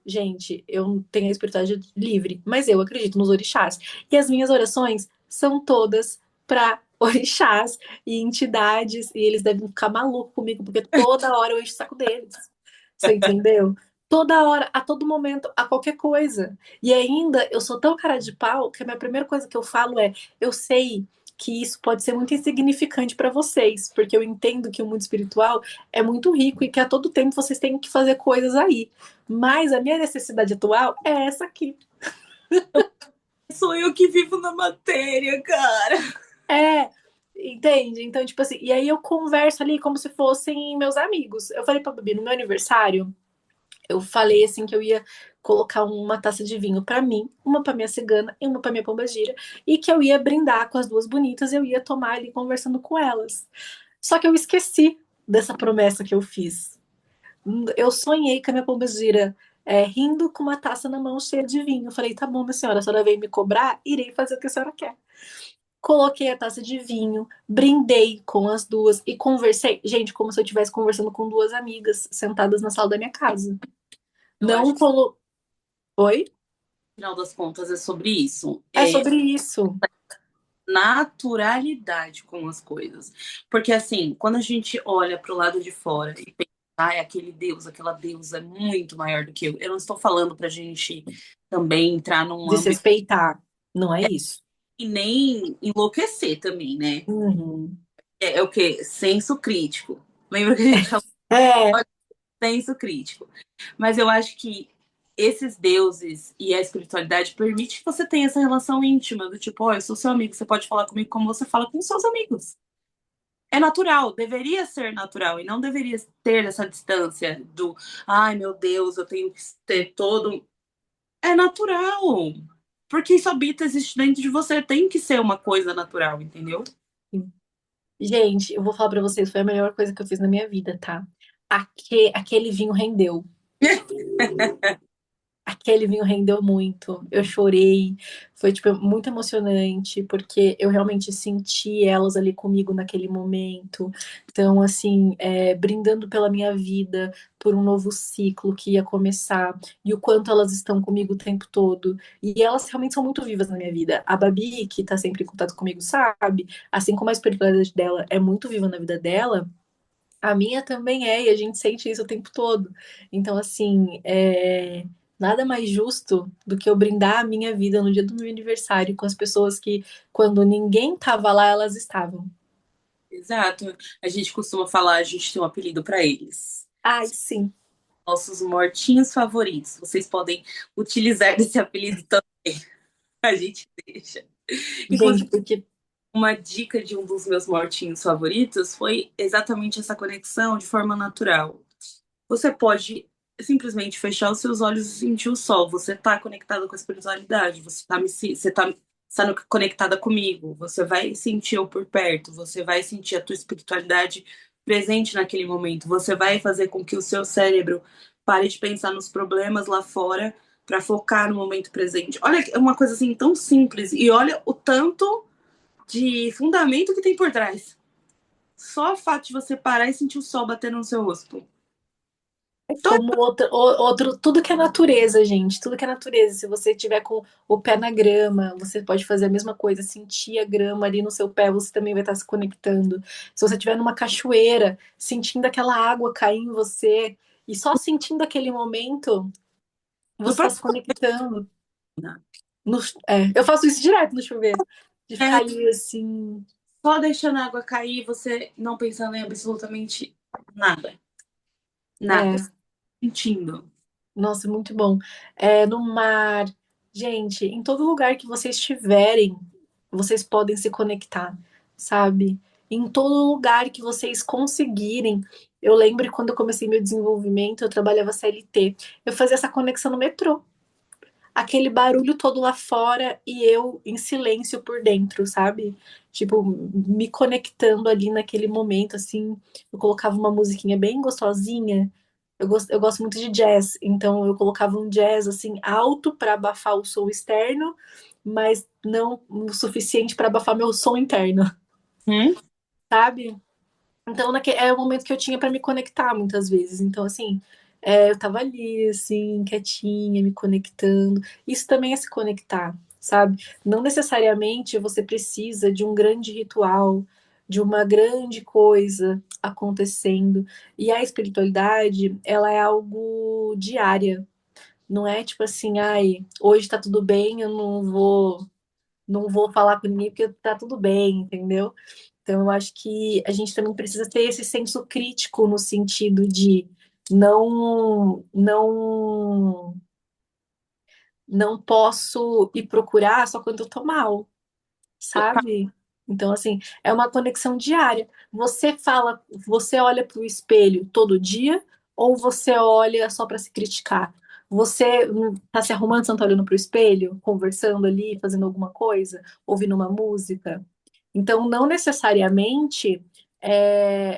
Gente, eu tenho a espiritualidade livre, mas eu acredito nos orixás. E as minhas orações são todas para orixás e entidades, e eles devem ficar malucos comigo, porque toda hora eu encho o saco deles. Você entendeu? toda hora, a todo momento, a qualquer coisa. E ainda eu sou tão cara de pau que a minha primeira coisa que eu falo é: eu sei que isso pode ser muito insignificante para vocês, porque eu entendo que o mundo espiritual é muito rico e que a todo tempo vocês têm que fazer coisas aí. Mas a minha necessidade atual é essa aqui. Sou eu que vivo na matéria, cara. É, entende? Então, tipo assim, e aí eu converso ali como se fossem meus amigos. Eu falei pra Babi, no meu aniversário, eu falei assim que eu ia colocar uma taça de vinho pra mim, uma pra minha cigana e uma pra minha pombagira, e que eu ia brindar com as duas bonitas, e eu ia tomar ali conversando com elas. Só que eu esqueci dessa promessa que eu fiz. Eu sonhei com a minha pombagira rindo com uma taça na mão cheia de vinho. Eu falei, tá bom, minha senhora, a senhora veio me cobrar, irei fazer o que a senhora quer. Coloquei a taça de vinho, brindei com as duas e conversei, gente, como se eu estivesse conversando com duas amigas sentadas na sala da minha casa. Eu acho Não que colo... Oi? no final das contas é sobre isso. É É sobre isso. naturalidade com as coisas. Porque assim, quando a gente olha para o lado de fora e pensa, ai, aquele Deus, aquela deusa é muito maior do que eu. Eu não estou falando para a gente também entrar num âmbito Desrespeitar. Não é isso. e nem enlouquecer também, né? Uhum. É o quê? Senso crítico. Lembra que a gente falou É, de senso crítico? Mas eu acho que esses deuses e a espiritualidade permite que você tenha essa relação íntima do tipo, ó, eu sou seu amigo, você pode falar comigo como você fala com seus amigos. É natural, deveria ser natural e não deveria ter essa distância do, ai meu Deus, eu tenho que ter todo. É natural, porque isso habita, existe dentro de você, tem que ser uma coisa natural, entendeu? gente, eu vou falar pra vocês, foi a melhor coisa que eu fiz na minha vida, tá? Aquele vinho rendeu. Aquele vinho rendeu muito. Eu chorei. Foi, tipo, muito emocionante, porque eu realmente senti elas ali comigo naquele momento. Então, assim, brindando pela minha vida, por um novo ciclo que ia começar, e o quanto elas estão comigo o tempo todo. E elas realmente são muito vivas na minha vida. A Babi, que tá sempre em contato comigo, sabe? Assim como a espiritualidade dela é muito viva na vida dela. A minha também é, e a gente sente isso o tempo todo. Então, assim, nada mais justo do que eu brindar a minha vida no dia do meu aniversário com as pessoas que, quando ninguém tava lá, elas estavam. Exato. A gente costuma falar, a gente tem um apelido para eles. Ai, sim. Nossos mortinhos favoritos. Vocês podem utilizar desse apelido também. A gente deixa. Gente, Inclusive, porque uma dica de um dos meus mortinhos favoritos foi exatamente essa conexão de forma natural. Você pode simplesmente fechar os seus olhos e sentir o sol. Você está conectado com a espiritualidade. Você tá conectada comigo. Você vai sentir eu por perto. Você vai sentir a tua espiritualidade presente naquele momento. Você vai fazer com que o seu cérebro pare de pensar nos problemas lá fora para focar no momento presente. Olha, é uma coisa assim tão simples e olha o tanto de fundamento que tem por trás. Só o fato de você parar e sentir o sol batendo no seu rosto. Então, como outro, tudo que é natureza, gente, tudo que é natureza. Se você tiver com o pé na grama, você pode fazer a mesma coisa, sentir a grama ali no seu pé, você também vai estar se conectando. Se você estiver numa cachoeira, sentindo aquela água cair em você, e só sentindo aquele momento, você no está se próprio conectando. Eu faço isso direto no chuveiro, de ficar é, ali assim. só deixando a água cair, você não pensando em absolutamente nada. Nada. É, Sentindo. nossa, muito bom. No mar, gente, em todo lugar que vocês estiverem, vocês podem se conectar, sabe? Em todo lugar que vocês conseguirem. Eu lembro quando eu comecei meu desenvolvimento, eu trabalhava CLT. Eu fazia essa conexão no metrô. Aquele barulho todo lá fora e eu em silêncio por dentro, sabe? Tipo, me conectando ali naquele momento, assim. Eu colocava uma musiquinha bem gostosinha. Eu gosto muito de jazz, então eu colocava um jazz assim alto para abafar o som externo, mas não o suficiente para abafar meu som interno, Hum? sabe? Então é o momento que eu tinha para me conectar muitas vezes. Então assim, eu tava ali assim, quietinha, me conectando. Isso também é se conectar, sabe? Não necessariamente você precisa de um grande ritual, de uma grande coisa acontecendo. E a espiritualidade, ela é algo diária. Não é tipo assim, ai, hoje tá tudo bem, eu não vou falar com ninguém porque tá tudo bem, entendeu? Então eu acho que a gente também precisa ter esse senso crítico no sentido de não não posso ir procurar só quando eu tô mal, sabe? Então, assim, é uma conexão diária. Você fala, você olha para o espelho todo dia ou você olha só para se criticar? Você tá se arrumando, você não tá olhando para o espelho, conversando ali, fazendo alguma coisa, ouvindo uma música? Então, não necessariamente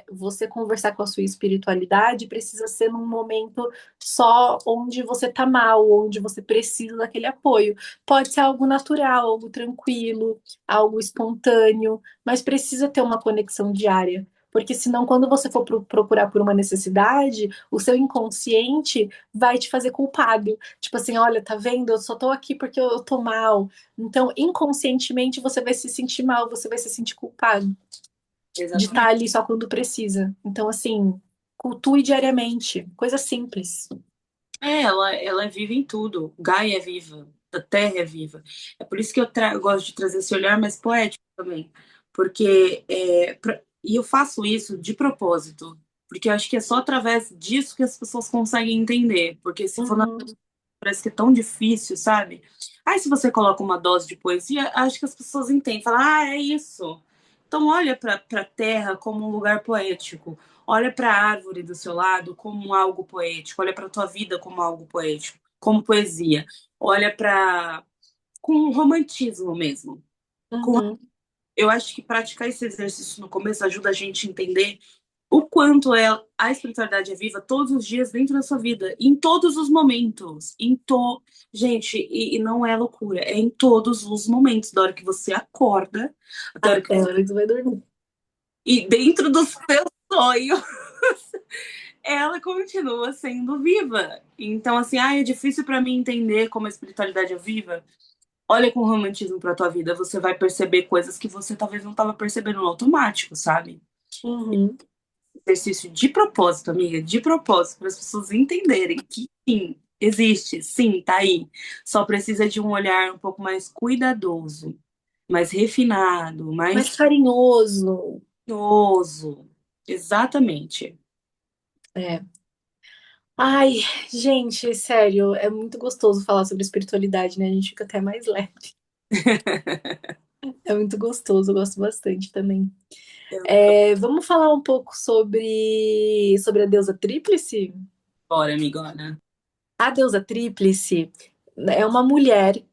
você conversar com a sua espiritualidade precisa ser num momento só onde você tá mal, onde você precisa daquele apoio. Pode ser algo natural, algo tranquilo, algo espontâneo, mas precisa ter uma conexão diária. Porque senão, quando você for procurar por uma necessidade, o seu inconsciente vai te fazer culpado. Tipo assim, olha, tá vendo? Eu só tô aqui porque eu tô mal. Então, inconscientemente, você vai se sentir mal, você vai se sentir culpado de estar Exatamente. ali só quando precisa. Então, assim, cultue diariamente, coisa simples. Ela é viva em tudo. Gaia é viva, a Terra é viva. É por isso que eu gosto de trazer esse olhar mais poético também. Porque e eu faço isso de propósito. Porque eu acho que é só através disso que as pessoas conseguem entender. Porque se for Uhum, parece que é tão difícil, sabe? Aí se você coloca uma dose de poesia, acho que as pessoas entendem, falam, é isso. Então olha para a terra como um lugar poético. Olha para a árvore do seu lado como algo poético. Olha para a tua vida como algo poético, como poesia. Olha para com romantismo mesmo. Com uhum. eu acho que praticar esse exercício no começo ajuda a gente a entender o quanto a espiritualidade é viva todos os dias dentro da sua vida, em todos os momentos, gente, e não é loucura, é em todos os momentos, da hora que você acorda, até a hora que Até a hora que você vai dormir. e dentro dos seus sonhos, ela continua sendo viva. Então, assim, é difícil para mim entender como a espiritualidade é viva. Olha com romantismo para tua vida, você vai perceber coisas que você talvez não estava percebendo no automático, sabe? Uhum. Exercício de propósito, amiga, de propósito, para as pessoas entenderem que sim, existe, sim, tá aí. Só precisa de um olhar um pouco mais cuidadoso, mais refinado, Mais mais carinhoso. carinhoso. Exatamente. É. Ai, gente, sério, é muito gostoso falar sobre espiritualidade, né? A gente fica até mais leve. É muito gostoso, eu gosto bastante também. Vamos falar um pouco sobre a deusa Tríplice? Bora, amigona. A deusa Tríplice é uma mulher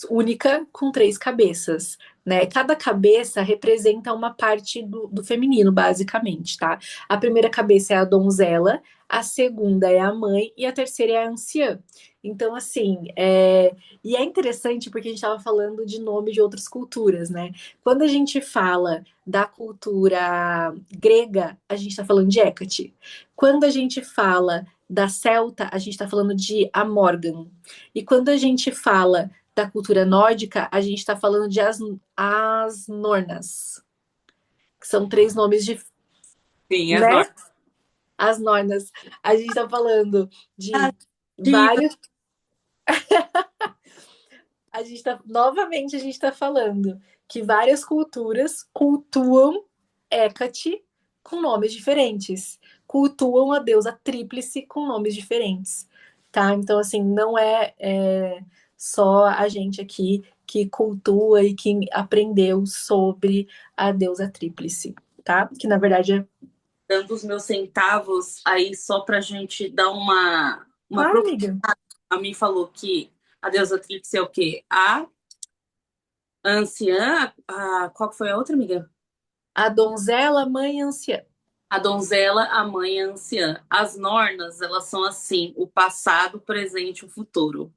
única com três cabeças, né? Cada cabeça representa uma parte do feminino, basicamente, tá? A primeira cabeça é a donzela, a segunda é a mãe e a terceira é a anciã. Então, assim, e é interessante porque a gente estava falando de nome de outras culturas, né? Quando a gente fala da cultura grega, a gente está falando de Hécate. Quando a gente fala da celta, a gente está falando de Amorgan. E quando a gente fala da cultura nórdica, a gente está falando de Asnornas, que são três nomes de, Sim, as né? normas. As Nornas. A gente está falando de Diva. vários. Novamente, a gente está falando que várias culturas cultuam Hecate com nomes diferentes, cultuam a deusa tríplice com nomes diferentes, tá? Então, assim, não só a gente aqui que cultua e que aprendeu sobre a deusa tríplice, tá? Que na verdade é. Dando os meus centavos aí só pra gente dar uma Claro, amiga. a mim falou que a deusa Tríplice é o quê? A anciã, qual que foi a outra, amiga? A donzela, mãe anciã. A donzela, a mãe, a anciã. As Nornas, elas são assim, o passado, o presente, o futuro.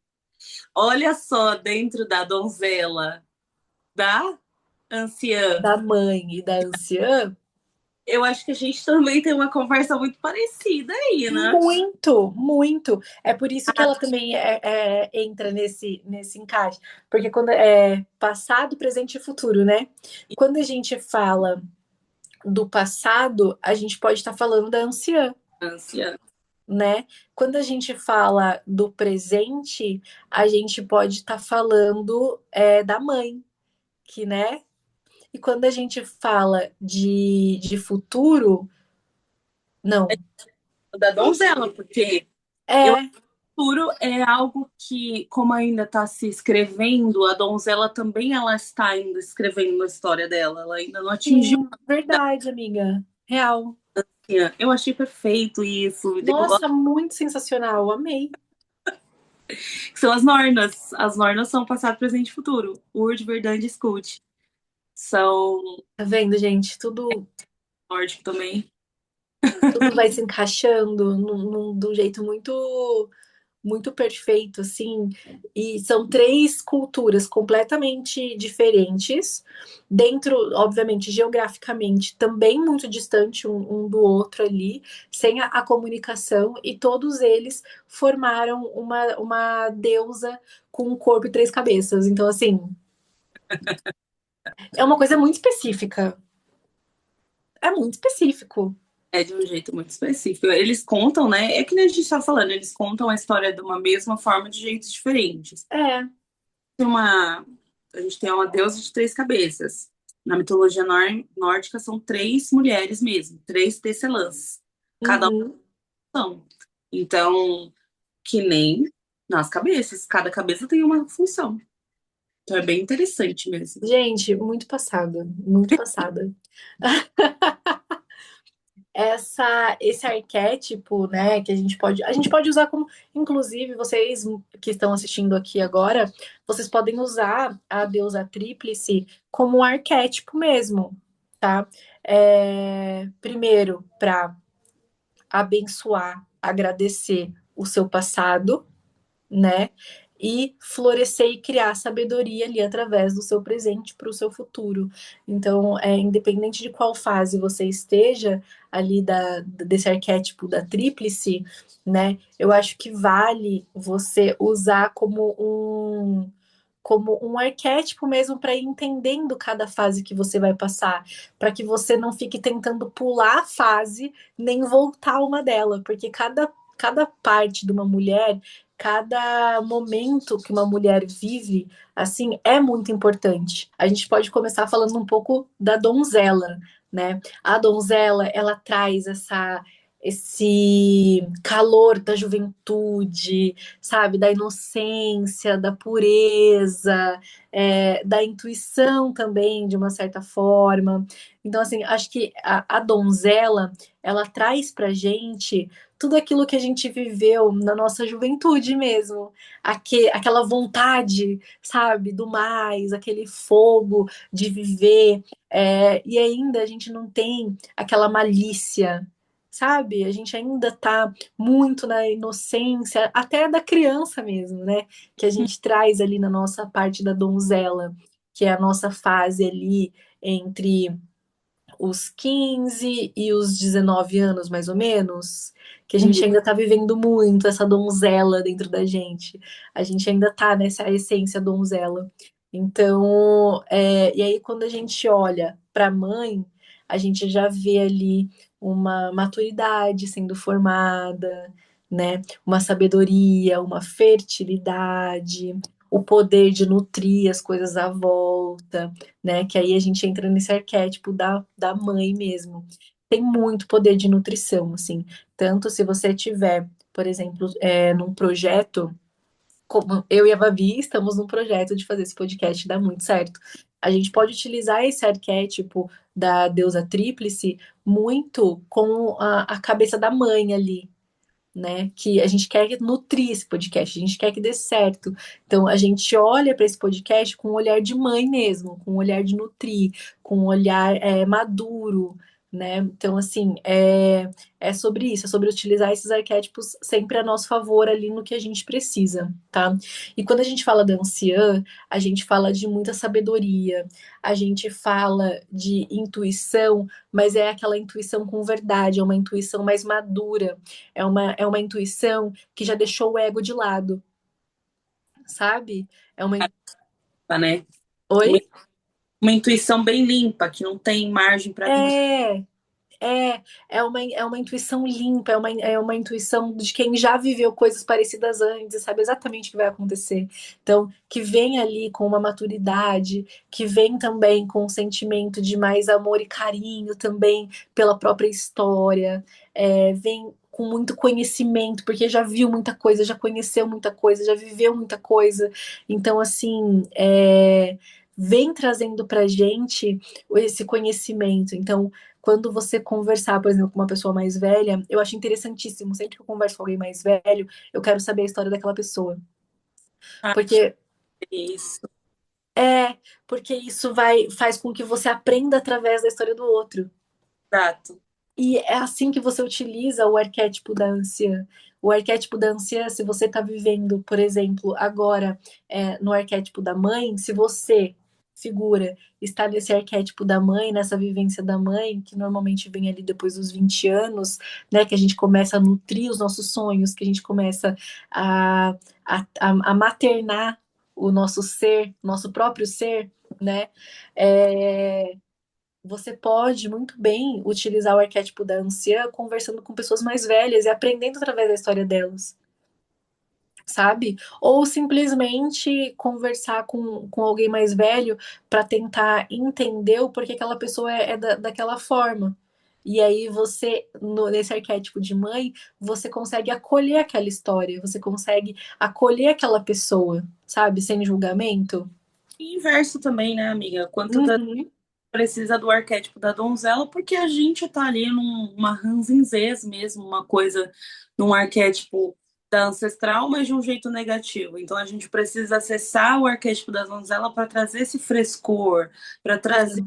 Olha só, dentro da donzela, da anciã, Da mãe e da anciã. eu acho que a gente também tem uma conversa muito parecida aí, né? Muito, muito. É por isso que ela também entra nesse encaixe. Porque quando é passado, presente e futuro, né? Quando a gente fala. do passado, a gente pode estar falando da anciã, Ânsia. né? Quando a gente fala do presente, a gente pode estar falando da mãe, que, né? E quando a gente fala de futuro, não. Da donzela, porque eu acho É, que o futuro é algo que, como ainda está se escrevendo, a donzela também ela está ainda escrevendo a história dela, ela ainda não atingiu. sim, verdade, amiga. Real. Eu achei perfeito isso. Eu gosto Nossa, muito sensacional. Amei. que são as Nornas. As Nornas são passado, presente e futuro. Urd, Verdande e Skuld. São Tá vendo, gente? nórdico também. Tudo vai se encaixando de um jeito muito perfeito, assim. E são três culturas completamente diferentes, dentro, obviamente, geograficamente, também muito distante um do outro ali, sem a comunicação, e todos eles formaram uma deusa com um corpo e três cabeças. Então, assim, é uma coisa muito específica. É muito específico. É de um jeito muito específico. Eles contam, né? É que nem a gente estava falando, eles contam a história de uma mesma forma de jeitos diferentes. É. Uma, a gente tem uma deusa de três cabeças. Na mitologia nórdica são três mulheres mesmo, três tecelãs. Cada Uhum. uma são. Então, que nem nas cabeças, cada cabeça tem uma função. Então é bem interessante mesmo. Gente, muito passada, muito passada. Esse arquétipo, né, que a gente pode usar como, inclusive, vocês que estão assistindo aqui agora, vocês podem usar a deusa tríplice como um arquétipo mesmo, tá? Primeiro, para abençoar, agradecer o seu passado, né? E florescer e criar sabedoria ali através do seu presente para o seu futuro. Então, independente de qual fase você esteja ali desse arquétipo da tríplice, né? Eu acho que vale você usar como um arquétipo mesmo para ir entendendo cada fase que você vai passar, para que você não fique tentando pular a fase nem voltar uma dela, porque cada parte de uma mulher, cada momento que uma mulher vive, assim, é muito importante. A gente pode começar falando um pouco da donzela, né? A donzela, ela traz esse calor da juventude, sabe, da inocência, da pureza, da intuição também, de uma certa forma. Então, assim, acho que a donzela, ela traz pra gente tudo aquilo que a gente viveu na nossa juventude mesmo. Aquela vontade, sabe, do mais, aquele fogo de viver. E ainda a gente não tem aquela malícia, sabe? A gente ainda tá muito na inocência, até da criança mesmo, né? Que a gente traz ali na nossa parte da donzela, que é a nossa fase ali entre os 15 e os 19 anos, mais ou menos, que a gente Uhum. ainda tá vivendo muito essa donzela dentro da gente. A gente ainda tá nessa essência donzela. Então, e aí quando a gente olha para a mãe, a gente já vê ali uma maturidade sendo formada, né? Uma sabedoria, uma fertilidade, o poder de nutrir as coisas à volta, né? Que aí a gente entra nesse arquétipo da mãe mesmo. Tem muito poder de nutrição, assim. Tanto se você tiver, por exemplo, num projeto, como eu e a Babi estamos num projeto de fazer esse podcast dar muito certo. A gente pode utilizar esse arquétipo da deusa tríplice muito com a cabeça da mãe ali, né? Que a gente quer nutrir esse podcast, a gente quer que dê certo. Então a gente olha para esse podcast com um olhar de mãe mesmo, com um olhar de nutrir, com um olhar maduro, né? Então, assim, é sobre isso, é sobre utilizar esses arquétipos sempre a nosso favor ali no que a gente precisa, tá? E quando a gente fala da anciã, a gente fala de muita sabedoria, a gente fala de intuição, mas é aquela intuição com verdade, é uma intuição mais madura, é uma intuição que já deixou o ego de lado, sabe? É uma. Tá, né? O Oi? Uma intuição bem limpa, que não tem margem para vir. É, é uma intuição limpa, é uma intuição de quem já viveu coisas parecidas antes e sabe exatamente o que vai acontecer. Então, que vem ali com uma maturidade, que vem também com um sentimento de mais amor e carinho também pela própria história, vem com muito conhecimento, porque já viu muita coisa, já conheceu muita coisa, já viveu muita coisa. Então, assim, vem trazendo pra gente esse conhecimento. Então, quando você conversar, por exemplo, com uma pessoa mais velha, eu acho interessantíssimo. Sempre que eu converso com alguém mais velho, eu quero saber a história daquela pessoa. Ah, Porque isso, é, porque isso faz com que você aprenda através da história do outro. exato. E é assim que você utiliza o arquétipo da anciã. O arquétipo da anciã, se você está vivendo, por exemplo, agora no arquétipo da mãe, se você, figura, está nesse arquétipo da mãe, nessa vivência da mãe, que normalmente vem ali depois dos 20 anos, né, que a gente começa a nutrir os nossos sonhos, que a gente começa a, a maternar o nosso ser, nosso próprio ser, né? É, você pode muito bem utilizar o arquétipo da anciã conversando com pessoas mais velhas e aprendendo através da história delas, sabe? Ou simplesmente conversar com alguém mais velho para tentar entender o porquê aquela pessoa é daquela forma. E aí você, nesse arquétipo de mãe, você consegue acolher aquela história, você consegue acolher aquela pessoa, sabe? Sem julgamento. E inverso também, né, amiga? Quanto da Uhum, precisa do arquétipo da donzela, porque a gente tá ali numa ranzinzês mesmo, uma coisa, num arquétipo da ancestral, mas de um jeito negativo. Então a gente precisa acessar o arquétipo da donzela para trazer esse frescor, para trazer é,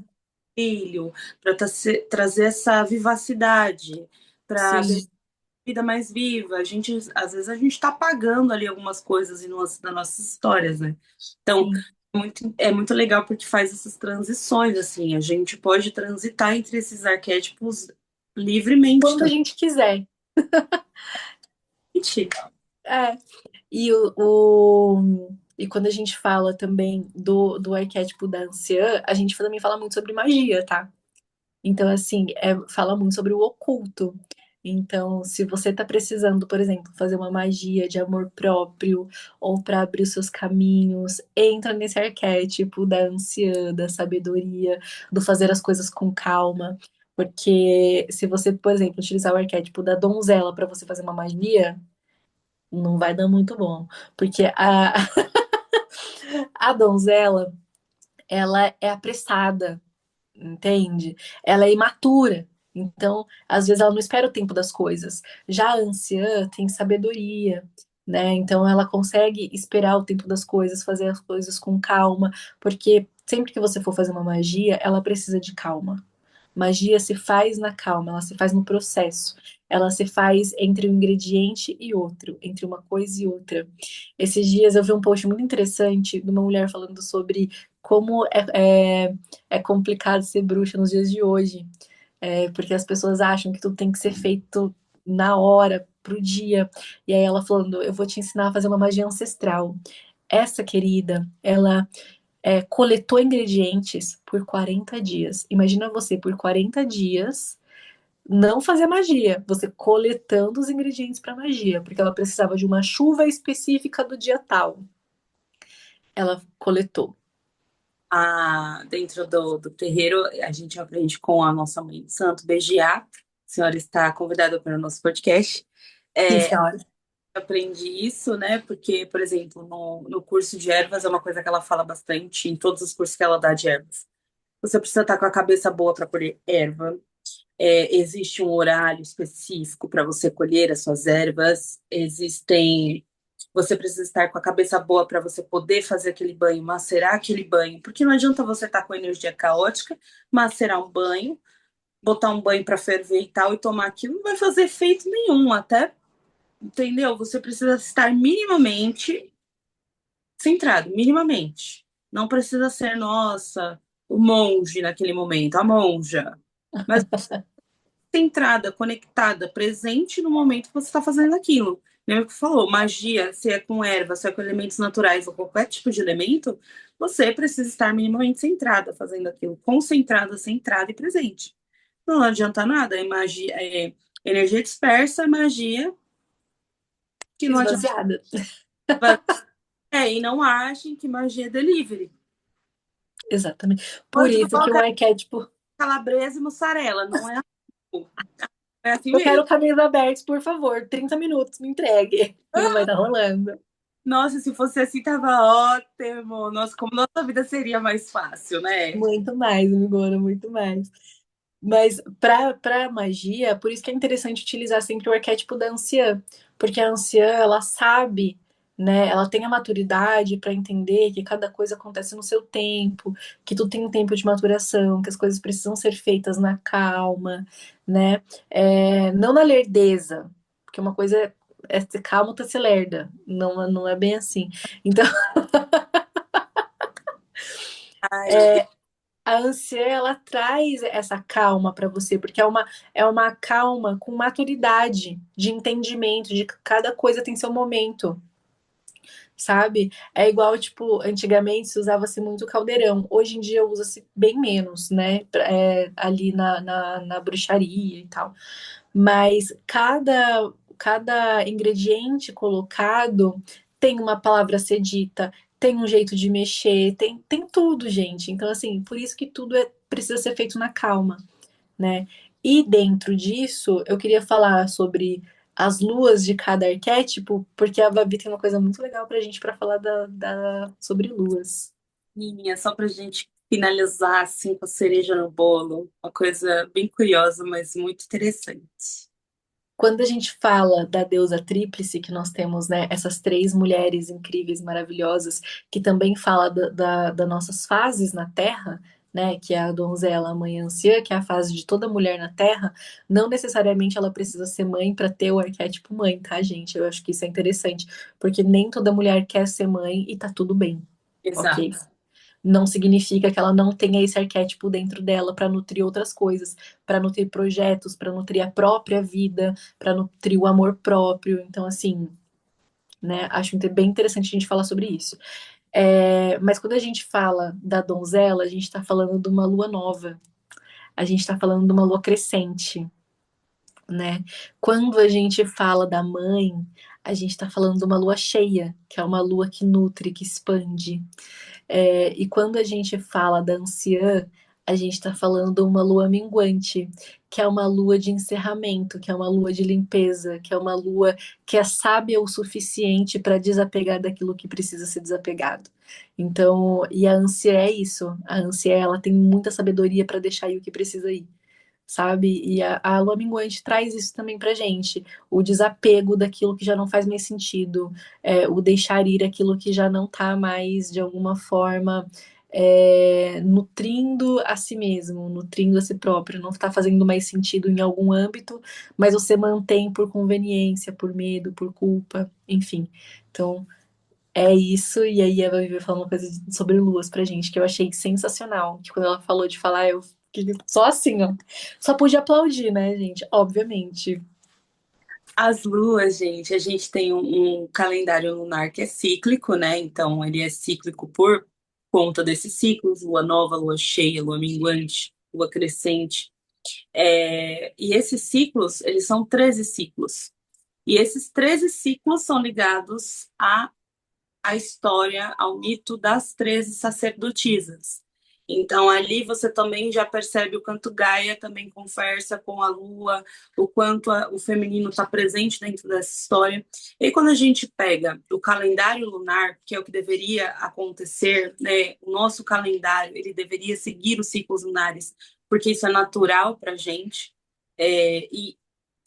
brilho, para trazer essa vivacidade, para deixar sim, a vida mais viva. A gente, às vezes a gente está apagando ali algumas coisas das nossas histórias, né? Então, sim. é muito legal porque faz essas transições, assim. A gente pode transitar entre esses arquétipos livremente Quando a também. gente quiser. É. E quando a gente fala também do arquétipo da anciã, a gente também fala muito sobre magia, tá? Então, assim, fala muito sobre o oculto. Então, se você tá precisando, por exemplo, fazer uma magia de amor próprio ou para abrir os seus caminhos, entra nesse arquétipo da anciã, da sabedoria, do fazer as coisas com calma. Porque se você, por exemplo, utilizar o arquétipo da donzela para você fazer uma magia, não vai dar muito bom, porque a donzela, ela é apressada, entende? Ela é imatura. Então, às vezes ela não espera o tempo das coisas. Já a anciã tem sabedoria, né? Então ela consegue esperar o tempo das coisas, fazer as coisas com calma, porque sempre que você for fazer uma magia, ela precisa de calma. Magia se faz na calma, ela se faz no processo. Ela se faz entre um ingrediente e outro, entre uma coisa e outra. Esses dias eu vi um post muito interessante de uma mulher falando sobre como é complicado ser bruxa nos dias de hoje. Porque as pessoas acham que tudo tem que ser feito na hora, pro dia. E aí ela falando, eu vou te ensinar a fazer uma magia ancestral. Essa querida, ela coletou ingredientes por 40 dias. Imagina você por 40 dias não fazer magia, você coletando os ingredientes para magia, porque ela precisava de uma chuva específica do dia tal. Ela coletou. Dentro do terreiro, a gente aprende com a nossa mãe de santo, Bejiá. A senhora está convidada para o nosso podcast. Sim, senhora. Aprendi isso, né? Porque, por exemplo, no curso de ervas é uma coisa que ela fala bastante em todos os cursos que ela dá de ervas. Você precisa estar com a cabeça boa para colher erva. Existe um horário específico para você colher as suas ervas. Você precisa estar com a cabeça boa para você poder fazer aquele banho, macerar aquele banho, porque não adianta você estar com energia caótica, macerar um banho, botar um banho para ferver e tal e tomar aquilo, não vai fazer efeito nenhum, até, entendeu? Você precisa estar minimamente centrado, minimamente. Não precisa ser, nossa, o monge naquele momento, a monja. Mas centrada, conectada, presente no momento que você está fazendo aquilo. Lembra que falou, magia, se é com erva, se é com elementos naturais ou qualquer tipo de elemento, você precisa estar minimamente centrada, fazendo aquilo concentrada, centrada e presente. Não adianta nada, é magia, é energia dispersa, é magia que não adianta. Esvaziada. E não achem que magia é delivery. Exatamente. Por Pode isso que o colocar arquétipo. calabresa e mussarela, não é assim, é assim Eu mesmo. quero caminhos abertos, por favor. 30 minutos, me entregue. E não vai estar rolando. Nossa, se fosse assim, tava ótimo. Nossa, como nossa vida seria mais fácil, né? Muito mais, Amigona, muito mais. Mas para magia, por isso que é interessante utilizar sempre o arquétipo da anciã, porque a anciã, ela sabe, né? Ela tem a maturidade para entender que cada coisa acontece no seu tempo, que tudo tem um tempo de maturação, que as coisas precisam ser feitas na calma, né? Não na lerdeza, porque uma coisa é ser calmo, outra é ser lerda. Não, não é bem assim. Então, Ai, a ansiedade, ela traz essa calma para você, porque é uma calma com maturidade, de entendimento, de que cada coisa tem seu momento, sabe? É igual, tipo, antigamente se usava-se muito caldeirão, hoje em dia usa-se bem menos, né? Ali na bruxaria e tal. Mas cada ingrediente colocado tem uma palavra a ser dita, tem um jeito de mexer, tem tudo, gente. Então, assim, por isso que tudo precisa ser feito na calma, né? E dentro disso, eu queria falar sobre as luas de cada arquétipo, porque a Babi tem uma coisa muito legal pra gente para falar sobre luas. minha, só pra gente finalizar assim com a cereja no bolo, uma coisa bem curiosa, mas muito interessante. Quando a gente fala da deusa tríplice, que nós temos, né, essas três mulheres incríveis, maravilhosas, que também fala das nossas fases na Terra, né, que é a donzela, a mãe anciã, que é a fase de toda mulher na Terra, não necessariamente ela precisa ser mãe para ter o arquétipo mãe, tá, gente? Eu acho que isso é interessante, porque nem toda mulher quer ser mãe e tá tudo bem, ok? Exato. Não significa que ela não tenha esse arquétipo dentro dela para nutrir outras coisas, para nutrir projetos, para nutrir a própria vida, para nutrir o amor próprio. Então, assim, né, acho bem interessante a gente falar sobre isso. Mas quando a gente fala da donzela, a gente está falando de uma lua nova, a gente está falando de uma lua crescente, né? Quando a gente fala da mãe, a gente está falando de uma lua cheia, que é uma lua que nutre, que expande. E quando a gente fala da anciã, a gente está falando uma lua minguante, que é uma lua de encerramento, que é uma lua de limpeza, que é uma lua que é sábia o suficiente para desapegar daquilo que precisa ser desapegado. Então, e a anciã é isso. A anciã, ela tem muita sabedoria para deixar ir o que precisa ir, sabe? E a lua minguante traz isso também pra gente, o desapego daquilo que já não faz mais sentido, o deixar ir aquilo que já não tá mais, de alguma forma, nutrindo a si mesmo, nutrindo a si próprio, não tá fazendo mais sentido em algum âmbito, mas você mantém por conveniência, por medo, por culpa, enfim. Então, é isso, e aí ela veio falar uma coisa sobre luas pra gente, que eu achei sensacional. Que quando ela falou de falar, eu fiquei só assim, ó. Só pude aplaudir, né, gente? Obviamente. As luas, gente, a gente tem um calendário lunar que é cíclico, né? Então, ele é cíclico por conta desses ciclos, lua nova, lua cheia, lua minguante, lua crescente. E esses ciclos, eles são 13 ciclos. E esses 13 ciclos são ligados à história, ao mito das 13 sacerdotisas. Então, ali você também já percebe o quanto Gaia também conversa com a Lua, o quanto o feminino está presente dentro dessa história. E quando a gente pega o calendário lunar, que é o que deveria acontecer, né, o nosso calendário, ele deveria seguir os ciclos lunares, porque isso é natural para a gente. E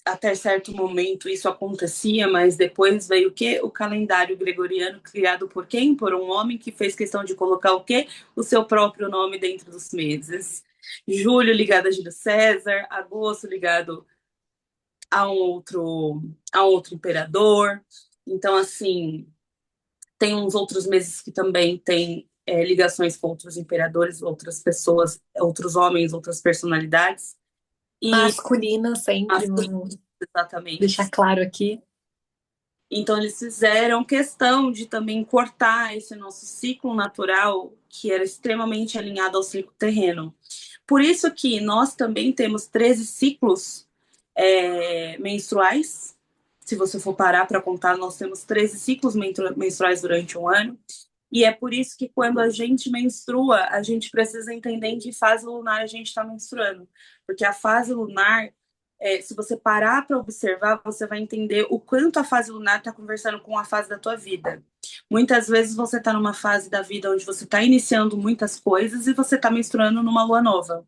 até certo momento isso acontecia, mas depois veio o quê? O calendário gregoriano criado por quem? Por um homem que fez questão de colocar o quê? O seu próprio nome dentro dos meses. Julho ligado a Júlio César, agosto ligado a um outro imperador. Então, assim, tem uns outros meses que também tem ligações com outros imperadores, outras pessoas, outros homens, outras personalidades. E Masculina sempre, vamos exatamente. deixar claro aqui. Então, eles fizeram questão de também cortar esse nosso ciclo natural, que era extremamente alinhado ao ciclo terreno. Por isso que nós também temos 13 ciclos menstruais. Se você for parar para contar, nós temos 13 ciclos menstruais durante um ano. E é por isso que quando a gente menstrua, a gente precisa entender em que fase lunar a gente está menstruando. Porque a fase lunar, se você parar para observar, você vai entender o quanto a fase lunar está conversando com a fase da tua vida. Muitas vezes você está numa fase da vida onde você está iniciando muitas coisas e você está menstruando numa lua nova.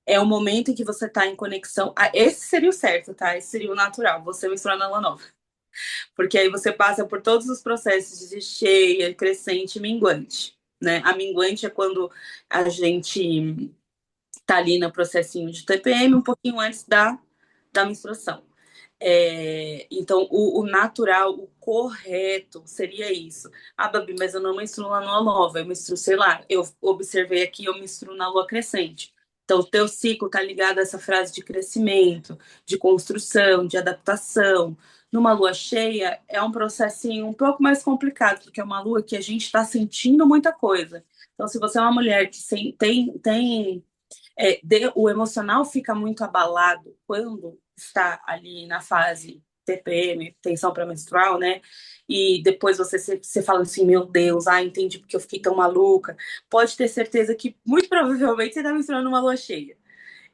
É o momento em que você está em conexão. Esse seria o certo, tá? Esse seria o natural, você menstruar na lua nova. Porque aí você passa por todos os processos de cheia, crescente e minguante. Né? A minguante é quando a gente tá ali no processinho de TPM um pouquinho antes da menstruação. Então, o natural, o correto seria isso. Ah, Babi, mas eu não menstruo na lua nova, eu menstruo, sei lá, eu observei aqui, eu menstruo na lua crescente. Então, o teu ciclo está ligado a essa frase de crescimento, de construção, de adaptação. Numa lua cheia, é um processinho um pouco mais complicado, porque é uma lua que a gente está sentindo muita coisa. Então, se você é uma mulher que tem o emocional fica muito abalado quando está ali na fase TPM, tensão pré-menstrual, né? E depois você fala assim, meu Deus, entendi porque eu fiquei tão maluca. Pode ter certeza que muito provavelmente você está menstruando uma lua cheia.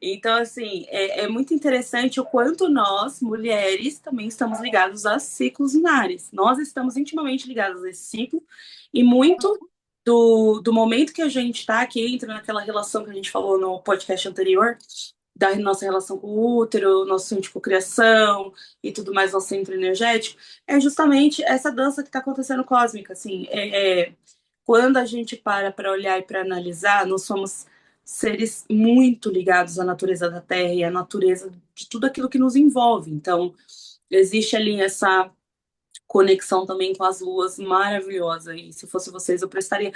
Então, assim, é muito interessante o quanto nós, mulheres, também estamos ligados a ciclos lunares. Nós estamos intimamente ligados a esse ciclo e muito do momento que a gente está, que entra naquela relação que a gente falou no podcast anterior, da nossa relação com o útero, nosso centro de cocriação e tudo mais, nosso centro energético, é justamente essa dança que está acontecendo cósmica, assim, quando a gente para olhar e para analisar, nós somos seres muito ligados à natureza da Terra e à natureza de tudo aquilo que nos envolve. Então, existe ali essa conexão também com as luas maravilhosa. E se fosse vocês, eu prestaria.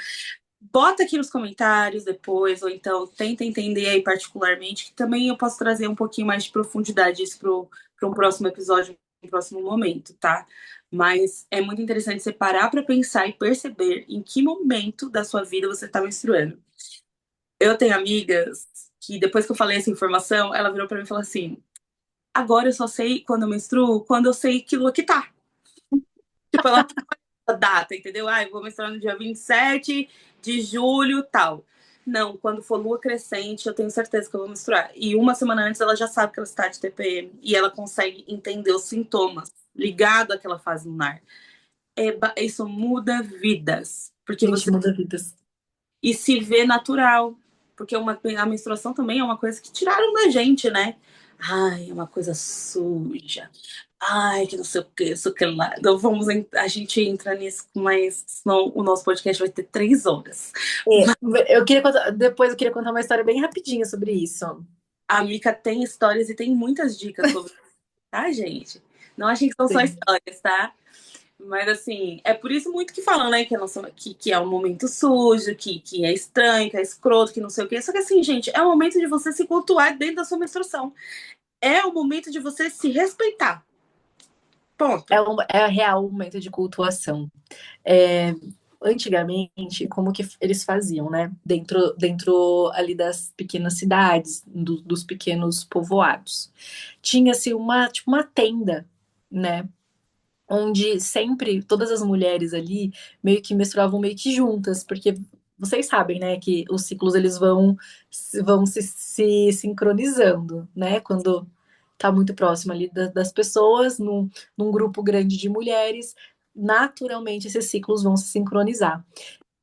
Bota aqui nos comentários depois, ou então tenta entender aí particularmente, que também eu posso trazer um pouquinho mais de profundidade isso para um próximo episódio, um próximo momento, tá? Mas é muito interessante você parar para pensar e perceber em que momento da sua vida você está menstruando. Eu tenho amigas que depois que eu falei essa informação, ela virou para mim e falou assim: agora eu só sei quando eu menstruo, quando eu sei que lua que tá. Tipo, ela a data, entendeu? Eu vou menstruar no dia 27 de julho, tal. Não, quando for lua crescente, eu tenho certeza que eu vou menstruar. E uma semana antes ela já sabe que ela está de TPM e ela consegue entender os sintomas ligado àquela fase lunar. Isso muda vidas, porque Gente, você muda vidas. e se vê natural, porque a menstruação também é uma coisa que tiraram da gente, né? É uma coisa suja. Que não sei o que, isso que lá. Então a gente entra nisso, mas senão o nosso podcast vai ter 3 horas. Depois eu queria contar uma história bem rapidinha sobre isso. A Mica tem histórias e tem muitas dicas sobre, tá, gente? Não achem que são só Sim. histórias, tá? Mas assim, é por isso muito que falam, né? Que é um momento sujo, que é estranho, que é escroto, que não sei o quê. Só que assim, gente, é o momento de você se cultuar dentro da sua menstruação. É o momento de você se respeitar. Ponto. É real um momento de cultuação. É, antigamente, como que eles faziam, né? Dentro ali das pequenas cidades, dos pequenos povoados. Tinha-se tipo, uma tenda, né? Onde sempre todas as mulheres ali meio que menstruavam meio que juntas, porque vocês sabem, né, que os ciclos eles vão se sincronizando, né, quando tá muito próximo ali das pessoas, num grupo grande de mulheres, naturalmente esses ciclos vão se sincronizar.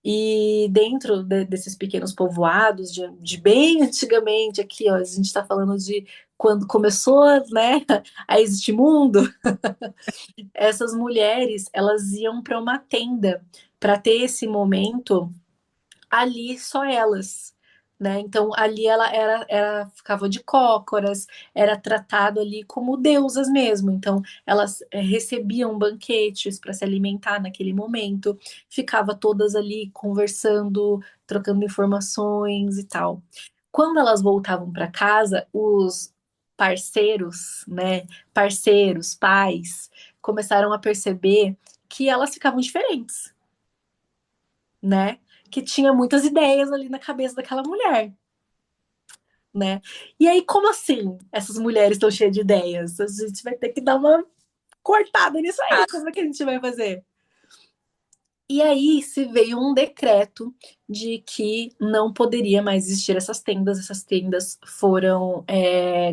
E dentro desses pequenos povoados, de bem antigamente, aqui, ó, a gente está falando de quando começou, né, a existir mundo, essas mulheres, elas iam para uma tenda para ter esse momento ali só elas, né? Então ali ela ficava de cócoras, era tratado ali como deusas mesmo. Então elas recebiam banquetes para se alimentar naquele momento, ficava todas ali conversando, trocando informações e tal. Quando elas voltavam para casa, os parceiros, né? Parceiros, pais começaram a perceber que elas ficavam diferentes, né? Que tinha muitas ideias ali na cabeça daquela mulher, né? E aí, como assim essas mulheres estão cheias de ideias? A gente vai ter que dar uma cortada nisso aí. Ah, Como é que a gente vai fazer? E aí se veio um decreto de que não poderia mais existir essas tendas foram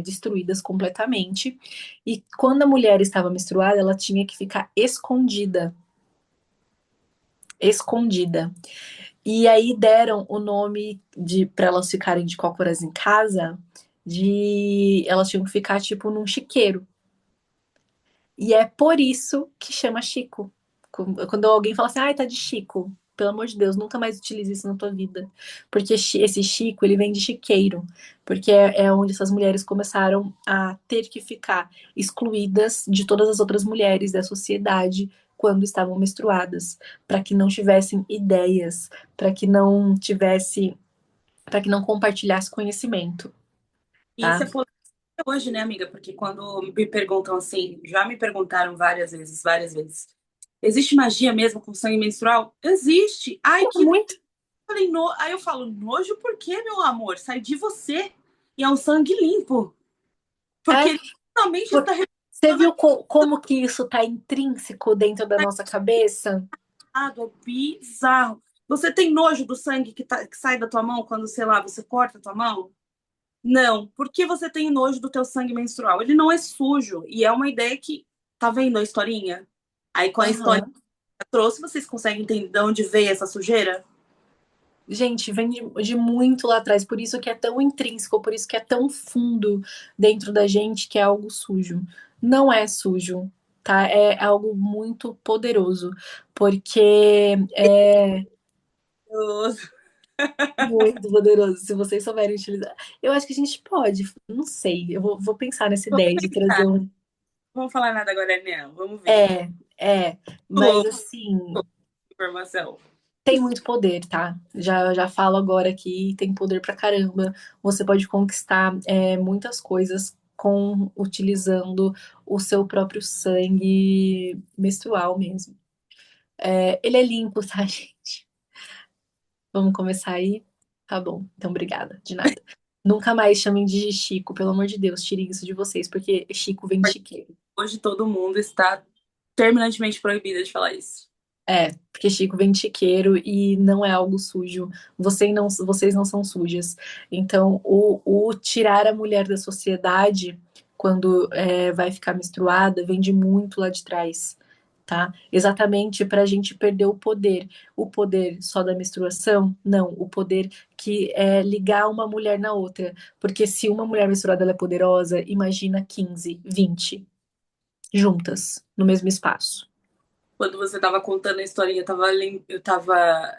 destruídas completamente. E quando a mulher estava menstruada, ela tinha que ficar escondida. Escondida. E aí deram o nome de para elas ficarem de cócoras em casa, de elas tinham que ficar tipo num chiqueiro. E é por isso que chama Chico. Quando alguém fala assim, ai, tá de Chico, pelo amor de Deus, nunca mais utilize isso na tua vida. Porque esse Chico, ele vem de chiqueiro. Porque é onde essas mulheres começaram a ter que ficar excluídas de todas as outras mulheres da sociedade quando estavam menstruadas, para que não tivessem ideias, para que não compartilhasse conhecimento, e isso tá? é polêmico hoje, né, amiga? Porque quando me perguntam assim, já me perguntaram várias vezes. Existe magia mesmo com sangue menstrual? Existe. Ai, Pô, que muito. falei, aí eu falo, nojo por quê, meu amor? Sai de você. E é um sangue limpo. Porque É, ele realmente está você viu como que isso está intrínseco dentro da nossa cabeça? representado, é bizarro. Você tem nojo do sangue que sai da tua mão quando, sei lá, você corta a tua mão? Não. Por que você tem nojo do teu sangue menstrual? Ele não é sujo. E é uma ideia que, tá vendo a historinha? Aí com a historinha Aham. que eu trouxe, vocês conseguem entender de onde veio essa sujeira? Gente, vem de muito lá atrás, por isso que é tão intrínseco, por isso que é tão fundo dentro da gente que é algo sujo. Não é sujo, tá? É algo muito poderoso, porque é muito poderoso, se vocês souberem utilizar. Eu acho que a gente pode, não sei, vou pensar nessa Vamos ideia de trazer pensar. um. Não vamos falar nada agora, não. Vamos ver. É, mas Louco, assim. informação. Tem muito poder, tá? Já falo agora aqui, tem poder pra caramba. Você pode conquistar muitas coisas com utilizando o seu próprio sangue menstrual mesmo. Ele é limpo, tá, gente? Vamos começar aí? Tá bom, então obrigada, de nada. Nunca mais chamem de Chico, pelo amor de Deus, tirem isso de vocês, porque Chico vem de chiqueiro. Hoje todo mundo está terminantemente proibido de falar isso. Porque Chico vem de chiqueiro e não é algo sujo. Vocês não são sujas. Então, o tirar a mulher da sociedade quando vai ficar menstruada vem de muito lá de trás, tá? Exatamente para a gente perder o poder. O poder só da menstruação? Não. O poder que é ligar uma mulher na outra. Porque se uma mulher menstruada ela é poderosa, imagina 15, 20 juntas no mesmo espaço. Quando você estava contando a historinha, eu tava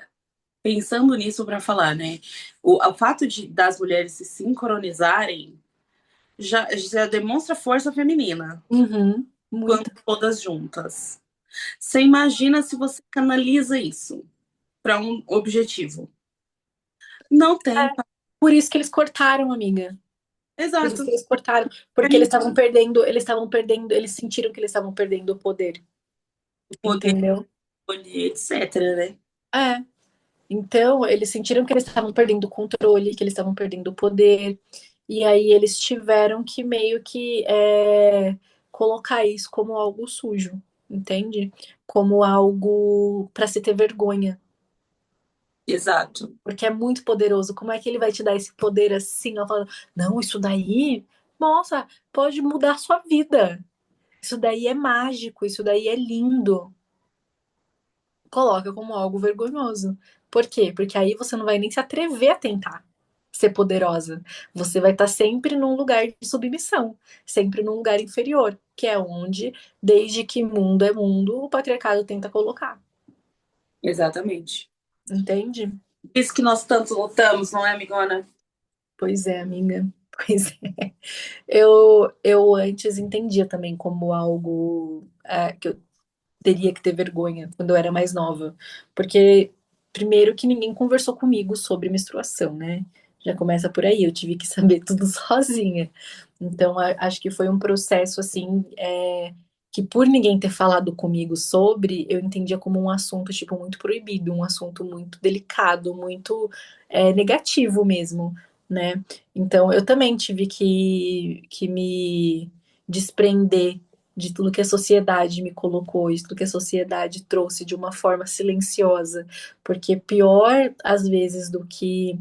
pensando nisso para falar, né? O fato das mulheres se sincronizarem já demonstra força feminina, Uhum, quando muito. todas juntas. Você imagina se você canaliza isso para um objetivo. Não tem. Por isso que eles cortaram, amiga. Por isso Exato. que eles cortaram, porque eles sentiram que eles estavam perdendo o poder, O poder de entendeu? escolher, etc, né? É. Então, eles sentiram que eles estavam perdendo o controle, que eles estavam perdendo o poder, e aí eles tiveram que meio que colocar isso como algo sujo, entende? Como algo para se ter vergonha, Exato. porque é muito poderoso. Como é que ele vai te dar esse poder assim? Ela fala, não, isso daí, nossa, pode mudar sua vida. Isso daí é mágico, isso daí é lindo. Coloca como algo vergonhoso. Por quê? Porque aí você não vai nem se atrever a tentar ser poderosa. Você vai estar sempre num lugar de submissão, sempre num lugar inferior, que é onde, desde que mundo é mundo, o patriarcado tenta colocar. Exatamente. Entende? Isso que nós tanto lutamos, não é, amigona? Pois é, amiga. Pois é. Eu antes entendia também como algo que eu teria que ter vergonha quando eu era mais nova. Porque, primeiro, que ninguém conversou comigo sobre menstruação, né? Já começa por aí, eu tive que saber tudo sozinha. Então, acho que foi um processo, assim, que por ninguém ter falado comigo sobre, eu entendia como um assunto, tipo, muito proibido, um assunto muito delicado, muito negativo mesmo, né? Então, eu também tive que me desprender de tudo que a sociedade me colocou, de tudo que a sociedade trouxe de uma forma silenciosa, porque pior, às vezes, do que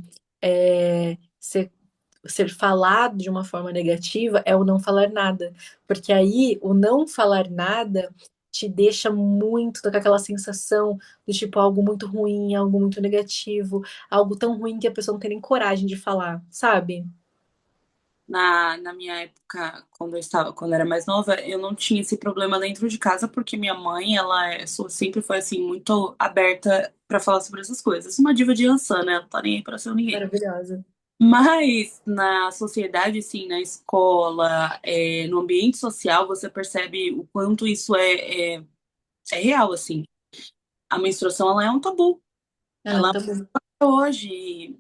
ser falado de uma forma negativa é o não falar nada. Porque aí o não falar nada te deixa muito com aquela sensação do tipo algo muito ruim, algo muito negativo, algo tão ruim que a pessoa não tem nem coragem de falar, sabe? Na minha época, quando eu era mais nova, eu não tinha esse problema dentro de casa, porque minha mãe, sempre foi assim, muito aberta pra falar sobre essas coisas. Uma diva de Ansan, né? Ela não tá nem aí pra ser ninguém. Maravilhosa. Mas na sociedade, assim, na escola, no ambiente social, você percebe o quanto isso é real, assim. A menstruação, ela é um tabu. Ela é um Ela tabu. é hoje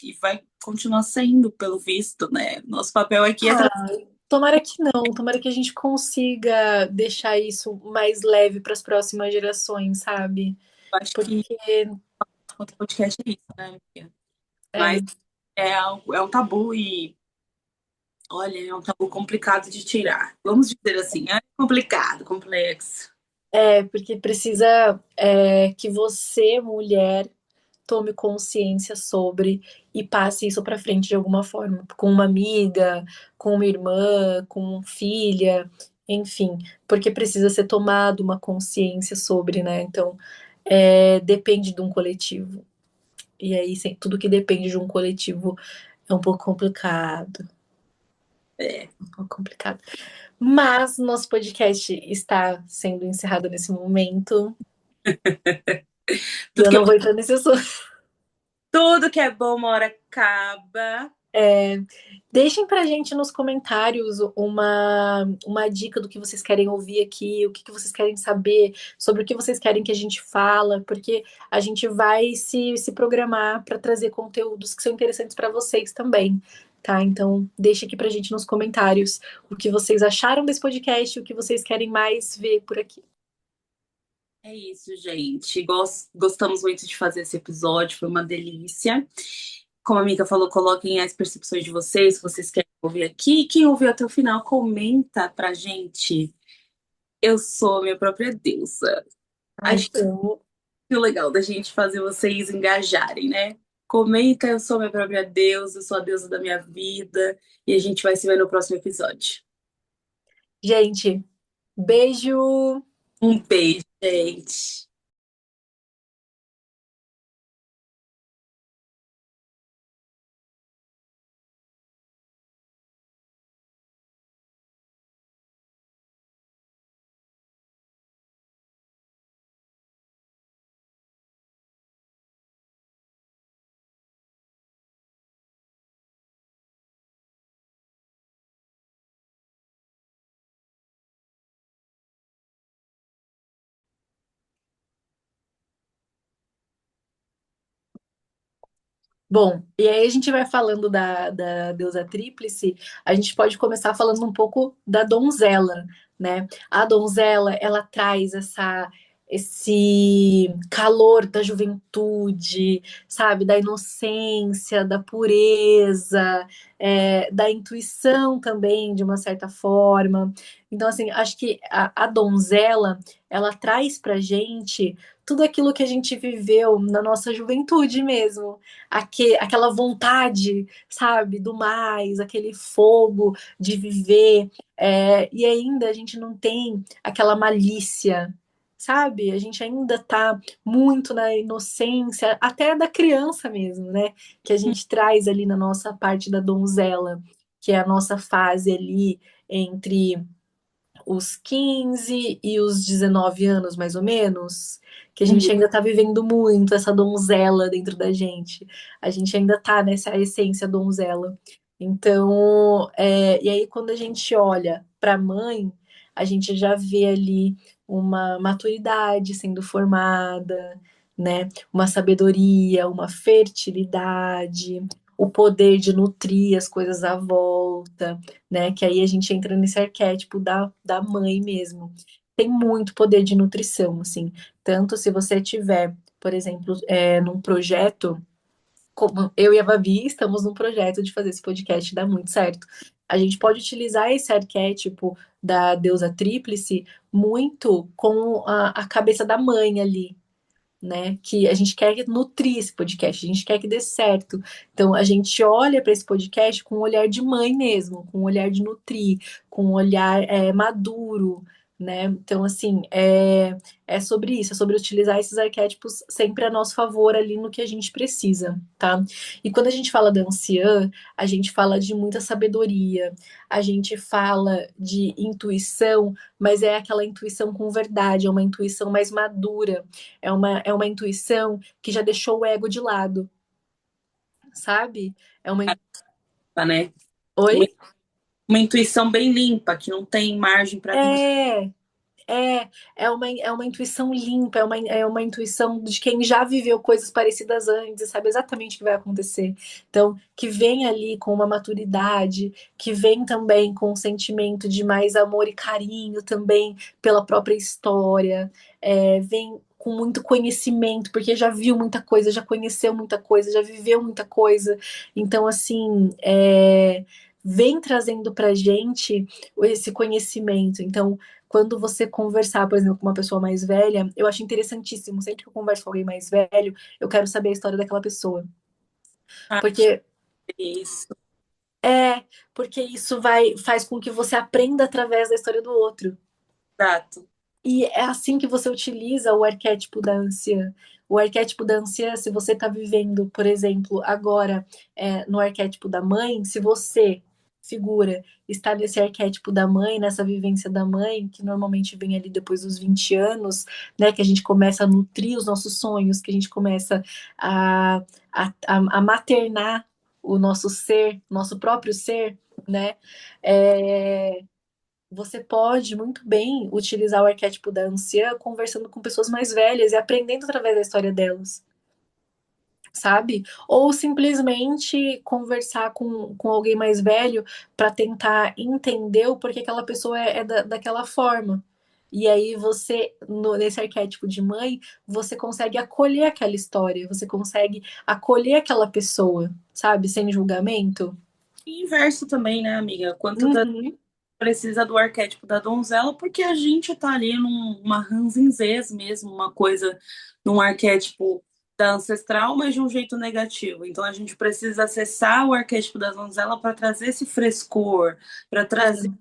e vai continuar sendo, pelo visto, né? Nosso papel aqui é tratar. Ah, tomara que não, tomara que a gente consiga deixar isso mais leve para as próximas gerações, sabe? Acho que Porque o podcast é isso, né, amiga? Mas é, é um tabu e, olha, é um tabu complicado de tirar. Vamos dizer assim, é complicado, complexo. porque precisa que você, mulher, tome consciência sobre e passe isso para frente de alguma forma, com uma amiga, com uma irmã, com filha, enfim, porque precisa ser tomado uma consciência sobre, né? Então, depende de um coletivo. E aí, tudo que depende de um coletivo é um pouco complicado. É, Um pouco complicado. Mas nosso podcast está sendo encerrado nesse momento. E tudo eu que é, não vou entrar nesse assunto. tudo que é bom, uma hora acaba. É, deixem pra gente nos comentários uma dica do que vocês querem ouvir aqui, o que vocês querem saber, sobre o que vocês querem que a gente fala, porque a gente vai se programar para trazer conteúdos que são interessantes para vocês também, tá? Então, deixe aqui pra gente nos comentários o que vocês acharam desse podcast, o que vocês querem mais ver por aqui. É isso, gente. Gostamos muito de fazer esse episódio, foi uma delícia. Como a Mika falou, coloquem as percepções de vocês, se vocês querem ouvir aqui. Quem ouviu até o final, comenta pra gente. Eu sou a minha própria deusa. Ai, Acho amo. que o legal da gente fazer vocês engajarem, né? Comenta, eu sou a minha própria deusa, eu sou a deusa da minha vida. E a gente vai se ver no próximo episódio. Gente, beijo! Um beijo, gente. Bom, e aí a gente vai falando da deusa tríplice, a gente pode começar falando um pouco da donzela, né? A donzela, ela traz esse calor da juventude, sabe? Da inocência, da pureza, da intuição também, de uma certa forma. Então, assim, acho que a donzela, ela traz pra gente tudo aquilo que a gente viveu na nossa juventude mesmo, aquela vontade, sabe, do mais, aquele fogo de viver, e ainda a gente não tem aquela malícia, sabe? A gente ainda tá muito na inocência, até da criança mesmo, né? Que a gente traz ali na nossa parte da donzela, que é a nossa fase ali entre os 15 e os 19 anos, mais ou menos, que a gente Uhum. ainda tá vivendo muito essa donzela dentro da gente. A gente ainda tá nessa essência donzela. Então, e aí quando a gente olha para a mãe, a gente já vê ali uma maturidade sendo formada, né? Uma sabedoria, uma fertilidade, o poder de nutrir as coisas à volta, né? Que aí a gente entra nesse arquétipo da mãe mesmo. Tem muito poder de nutrição, assim. Tanto se você tiver, por exemplo, num projeto, como eu e a Babi estamos num projeto de fazer esse podcast dar muito certo. A gente pode utilizar esse arquétipo da deusa tríplice muito com a cabeça da mãe ali, né? Que a gente quer nutrir esse podcast, a gente quer que dê certo. Então a gente olha para esse podcast com um olhar de mãe mesmo, com um olhar de nutrir, com um olhar maduro, né? Então, assim, é sobre isso, é sobre utilizar esses arquétipos sempre a nosso favor ali no que a gente precisa, tá? E quando a gente fala da anciã, a gente fala de muita sabedoria, a gente fala de intuição, mas é aquela intuição com verdade, é uma intuição mais madura, é uma intuição que já deixou o ego de lado, sabe? É uma. Tá, né? Uma, Oi? uma intuição bem limpa, que não tem margem para vir. É, é uma intuição limpa, é uma intuição de quem já viveu coisas parecidas antes e sabe exatamente o que vai acontecer. Então, que vem ali com uma maturidade, que vem também com um sentimento de mais amor e carinho também pela própria história, vem com muito conhecimento, porque já viu muita coisa, já conheceu muita coisa, já viveu muita coisa. Então, assim, vem trazendo pra gente esse conhecimento. Então, quando você conversar, por exemplo, com uma pessoa mais velha, eu acho interessantíssimo. Sempre que eu converso com alguém mais velho, eu quero saber a história daquela pessoa. Ah, Porque isso, é, porque isso faz com que você aprenda através da história do outro. exato. E é assim que você utiliza o arquétipo da anciã. O arquétipo da anciã, se você está vivendo, por exemplo, agora no arquétipo da mãe, se você, figura, está nesse arquétipo da mãe, nessa vivência da mãe, que normalmente vem ali depois dos 20 anos, né, que a gente começa a nutrir os nossos sonhos, que a gente começa a, a maternar o nosso ser, nosso próprio ser, né? É, você pode muito bem utilizar o arquétipo da anciã conversando com pessoas mais velhas e aprendendo através da história delas, sabe? Ou simplesmente conversar com alguém mais velho para tentar entender o porquê aquela pessoa é daquela forma. E aí você, nesse arquétipo de mãe, você consegue acolher aquela história, você consegue acolher aquela pessoa, sabe? Sem julgamento. E inverso também, né, amiga? Quanto Uhum, precisa do arquétipo da donzela, porque a gente tá ali numa ranzinzês mesmo, uma coisa, num arquétipo da ancestral, mas de um jeito negativo. Então a gente precisa acessar o arquétipo da donzela para trazer esse frescor, para trazer é,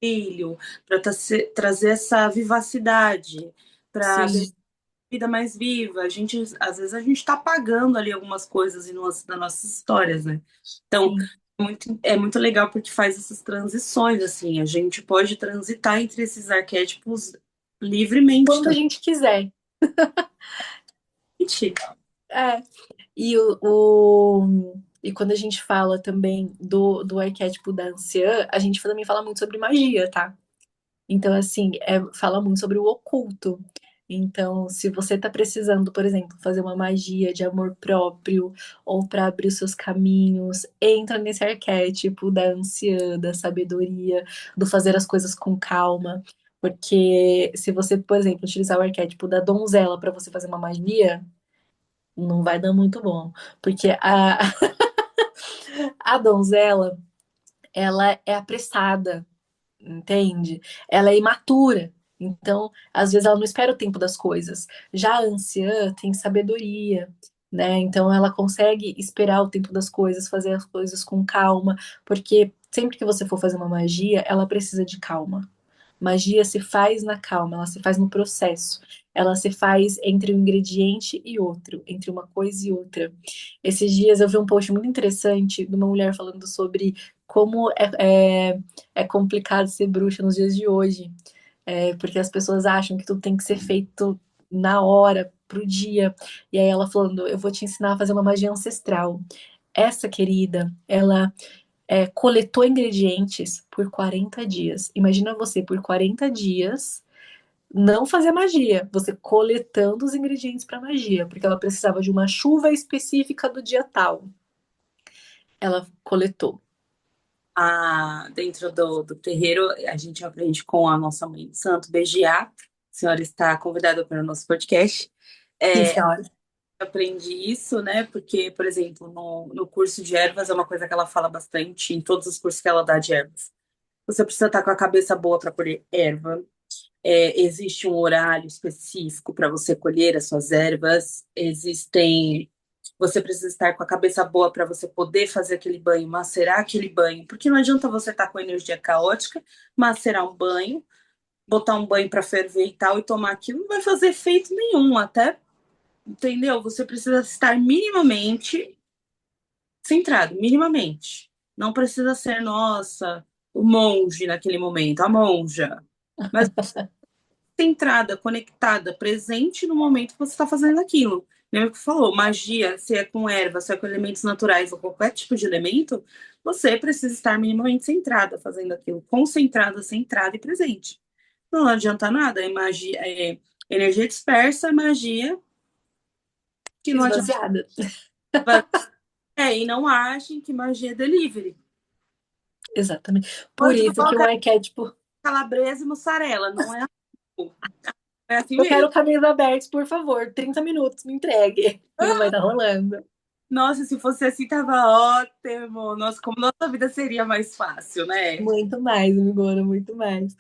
brilho, para trazer essa vivacidade, para sim, deixar a vida mais viva. A gente, às vezes a gente está apagando ali algumas coisas das nossas histórias, né? Então, sim. é muito legal porque faz essas transições, assim, a gente pode transitar entre esses arquétipos livremente Quando a também. gente quiser. É. E quando a gente fala também do arquétipo da anciã, a gente também fala muito sobre magia, tá? Então, assim, fala muito sobre o oculto. Então, se você tá precisando, por exemplo, fazer uma magia de amor próprio ou para abrir os seus caminhos, entra nesse arquétipo da anciã, da sabedoria, do fazer as coisas com calma. Porque se você, por exemplo, utilizar o arquétipo da donzela para você fazer uma magia, não vai dar muito bom, porque a donzela, ela é apressada, entende? Ela é imatura. Então, às vezes ela não espera o tempo das coisas. Já a anciã tem sabedoria, né? Então ela consegue esperar o tempo das coisas, fazer as coisas com calma, porque sempre que você for fazer uma magia, ela precisa de calma. Magia se faz na calma, ela se faz no processo. Ela se faz entre um ingrediente e outro, entre uma coisa e outra. Esses dias eu vi um post muito interessante de uma mulher falando sobre como é complicado ser bruxa nos dias de hoje. Porque as pessoas acham que tudo tem que ser feito na hora, pro dia. E aí ela falando, eu vou te ensinar a fazer uma magia ancestral. Essa querida, ela coletou ingredientes por 40 dias. Imagina você por 40 dias não fazer magia, você coletando os ingredientes para magia, porque ela precisava de uma chuva específica do dia tal. Ela coletou. Dentro do terreiro, a gente aprende com a nossa mãe de santo, Bejiá. A senhora está convidada para o nosso podcast. Sim, senhora. Aprendi isso, né? Porque, por exemplo, no curso de ervas é uma coisa que ela fala bastante em todos os cursos que ela dá de ervas. Você precisa estar com a cabeça boa para colher erva. Existe um horário específico para você colher as suas ervas. Você precisa estar com a cabeça boa para você poder fazer aquele banho, macerar aquele banho, porque não adianta você estar com energia caótica, macerar um banho, botar um banho para ferver e tal e tomar aquilo, não vai fazer efeito nenhum, até, entendeu? Você precisa estar minimamente centrado, minimamente. Não precisa ser, nossa, o monge naquele momento, a monja. Mas centrada, conectada, presente no momento que você está fazendo aquilo. Lembra que falou, magia, se é com erva, se é com elementos naturais ou qualquer tipo de elemento, você precisa estar minimamente centrada fazendo aquilo, concentrada, centrada e presente. Não adianta nada, energia dispersa, é magia que não adianta. Esvaziada. E não achem que magia é delivery. Exatamente. Por Pode isso que o colocar arquétipo. calabresa e mussarela, não é assim, é assim Eu mesmo. quero caminhos abertos, por favor. 30 minutos, me entregue. E não vai estar rolando. Nossa, se fosse assim, tava ótimo. Nossa, como nossa vida seria mais fácil, né? Muito mais, amigona, muito mais.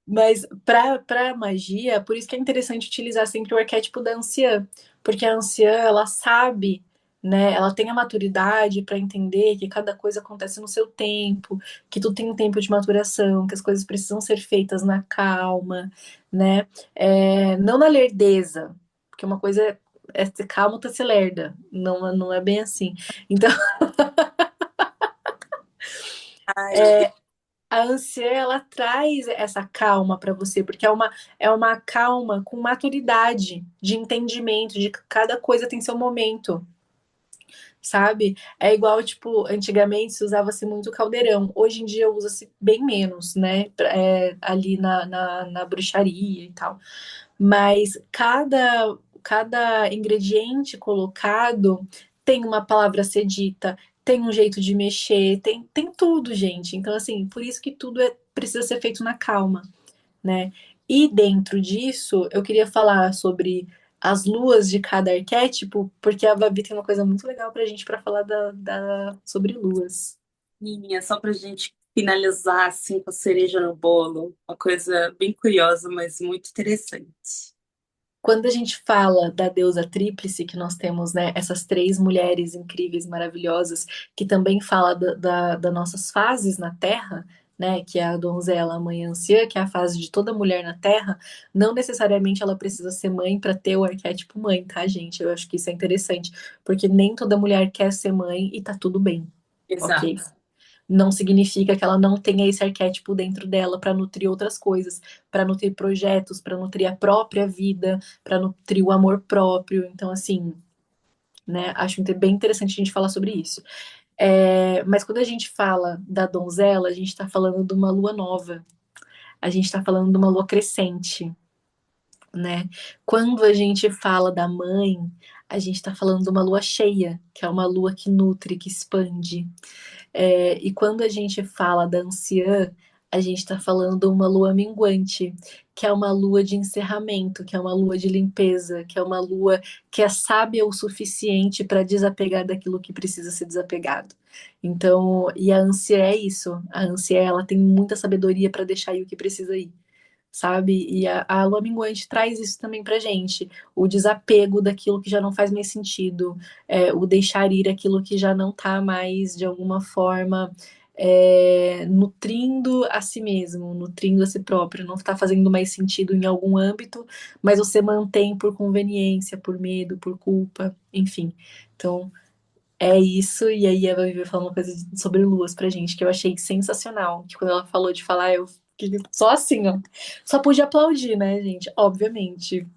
Mas para magia, por isso que é interessante utilizar sempre o arquétipo da anciã, porque a anciã, ela sabe, né? Ela tem a maturidade para entender que cada coisa acontece no seu tempo, que tudo tem um tempo de maturação, que as coisas precisam ser feitas na calma, né? Não na lerdeza, porque uma coisa é ser calmo, outra é ser lerda. Não, não é bem assim. Então, Ai, a ansiedade, ela traz essa calma para você, porque é uma calma com maturidade, de entendimento, de que cada coisa tem seu momento, sabe? É igual, tipo, antigamente se usava-se muito caldeirão, hoje em dia usa-se bem menos, né? Ali na bruxaria e tal. Mas cada ingrediente colocado tem uma palavra a ser dita, tem um jeito de mexer, tem tudo, gente. Então, assim, por isso que tudo precisa ser feito na calma, né? E dentro disso, eu queria falar sobre as luas de cada arquétipo, porque a Babi tem uma coisa muito legal pra gente para falar sobre luas. minha, só pra gente finalizar assim com a cereja no bolo, uma coisa bem curiosa, mas muito interessante. Quando a gente fala da deusa tríplice, que nós temos, né, essas três mulheres incríveis, maravilhosas, que também fala das nossas fases na Terra, né, que é a donzela, a mãe anciã, que é a fase de toda mulher na Terra, não necessariamente ela precisa ser mãe para ter o arquétipo mãe, tá, gente? Eu acho que isso é interessante, porque nem toda mulher quer ser mãe e tá tudo bem, ok? Exato. Não significa que ela não tenha esse arquétipo dentro dela para nutrir outras coisas, para nutrir projetos, para nutrir a própria vida, para nutrir o amor próprio. Então, assim, né, acho bem interessante a gente falar sobre isso. Mas quando a gente fala da donzela, a gente está falando de uma lua nova, a gente está falando de uma lua crescente, né? Quando a gente fala da mãe, a gente está falando de uma lua cheia, que é uma lua que nutre, que expande. E quando a gente fala da anciã, a gente está falando de uma lua minguante, que é uma lua de encerramento, que é uma lua de limpeza, que é uma lua que é sábia o suficiente para desapegar daquilo que precisa ser desapegado. Então, e a anciã é isso. A anciã, ela tem muita sabedoria para deixar ir o que precisa ir, sabe? E a lua minguante traz isso também pra gente, o desapego daquilo que já não faz mais sentido, o deixar ir aquilo que já não tá mais, de alguma forma, nutrindo a si mesmo, nutrindo a si próprio, não tá fazendo mais sentido em algum âmbito, mas você mantém por conveniência, por medo, por culpa, enfim. Então, é isso, e aí ela veio falar uma coisa sobre luas pra gente, que eu achei sensacional. Que quando ela falou de falar, eu fiquei só assim, ó. Só pude aplaudir, né, gente? Obviamente.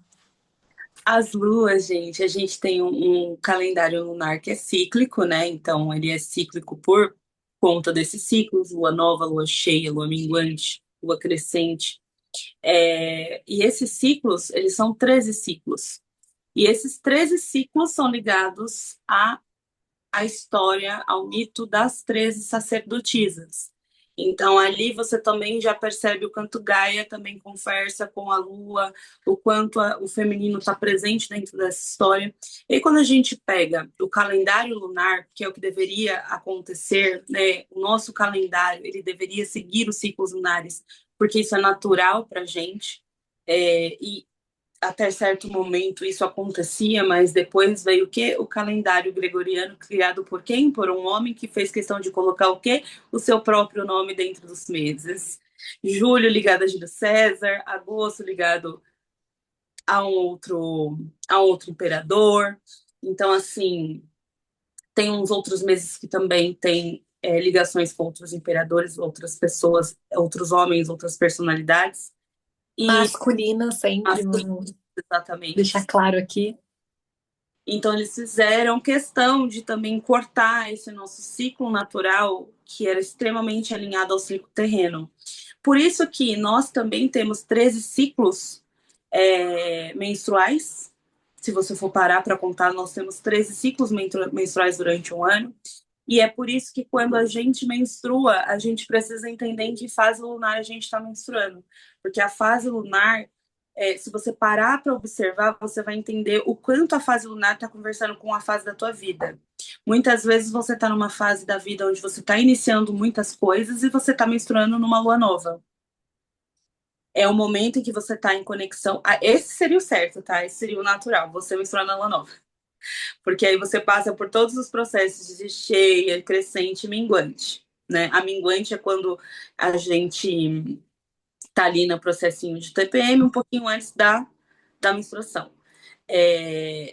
As luas, gente, a gente tem um calendário lunar que é cíclico, né? Então, ele é cíclico por conta desses ciclos, lua nova, lua cheia, lua minguante, lua crescente. E esses ciclos, eles são 13 ciclos. E esses 13 ciclos são ligados a a história, ao mito das 13 sacerdotisas. Então, ali você também já percebe o quanto Gaia também conversa com a Lua, o quanto o feminino está presente dentro dessa história. E quando a gente pega o calendário lunar, que é o que deveria acontecer, né, o nosso calendário, ele deveria seguir os ciclos lunares, porque isso é natural para a gente. E até certo momento isso acontecia, mas depois veio o quê? O calendário gregoriano criado por quem? Por um homem que fez questão de colocar o quê? O seu próprio nome dentro dos meses. Julho ligado a Júlio César, agosto ligado a um outro imperador. Então, assim, tem uns outros meses que também tem ligações com outros imperadores, outras pessoas, outros homens, outras personalidades. E Masculina sempre, vamos exatamente. deixar claro aqui. Então, eles fizeram questão de também cortar esse nosso ciclo natural, que era extremamente alinhado ao ciclo terreno. Por isso que nós também temos 13 ciclos menstruais. Se você for parar para contar, nós temos 13 ciclos menstruais durante um ano. E é por isso que quando a gente menstrua, a gente precisa entender em que fase lunar a gente está menstruando. Porque a fase lunar, se você parar para observar, você vai entender o quanto a fase lunar está conversando com a fase da tua vida. Muitas vezes você está numa fase da vida onde você está iniciando muitas coisas e você está menstruando numa lua nova. É o momento em que você está em conexão. Esse seria o certo, tá? Esse seria o natural, você menstruar na lua nova. Porque aí você passa por todos os processos de cheia, crescente e minguante. Né? A minguante é quando a gente tá ali no processinho de TPM um pouquinho antes da menstruação.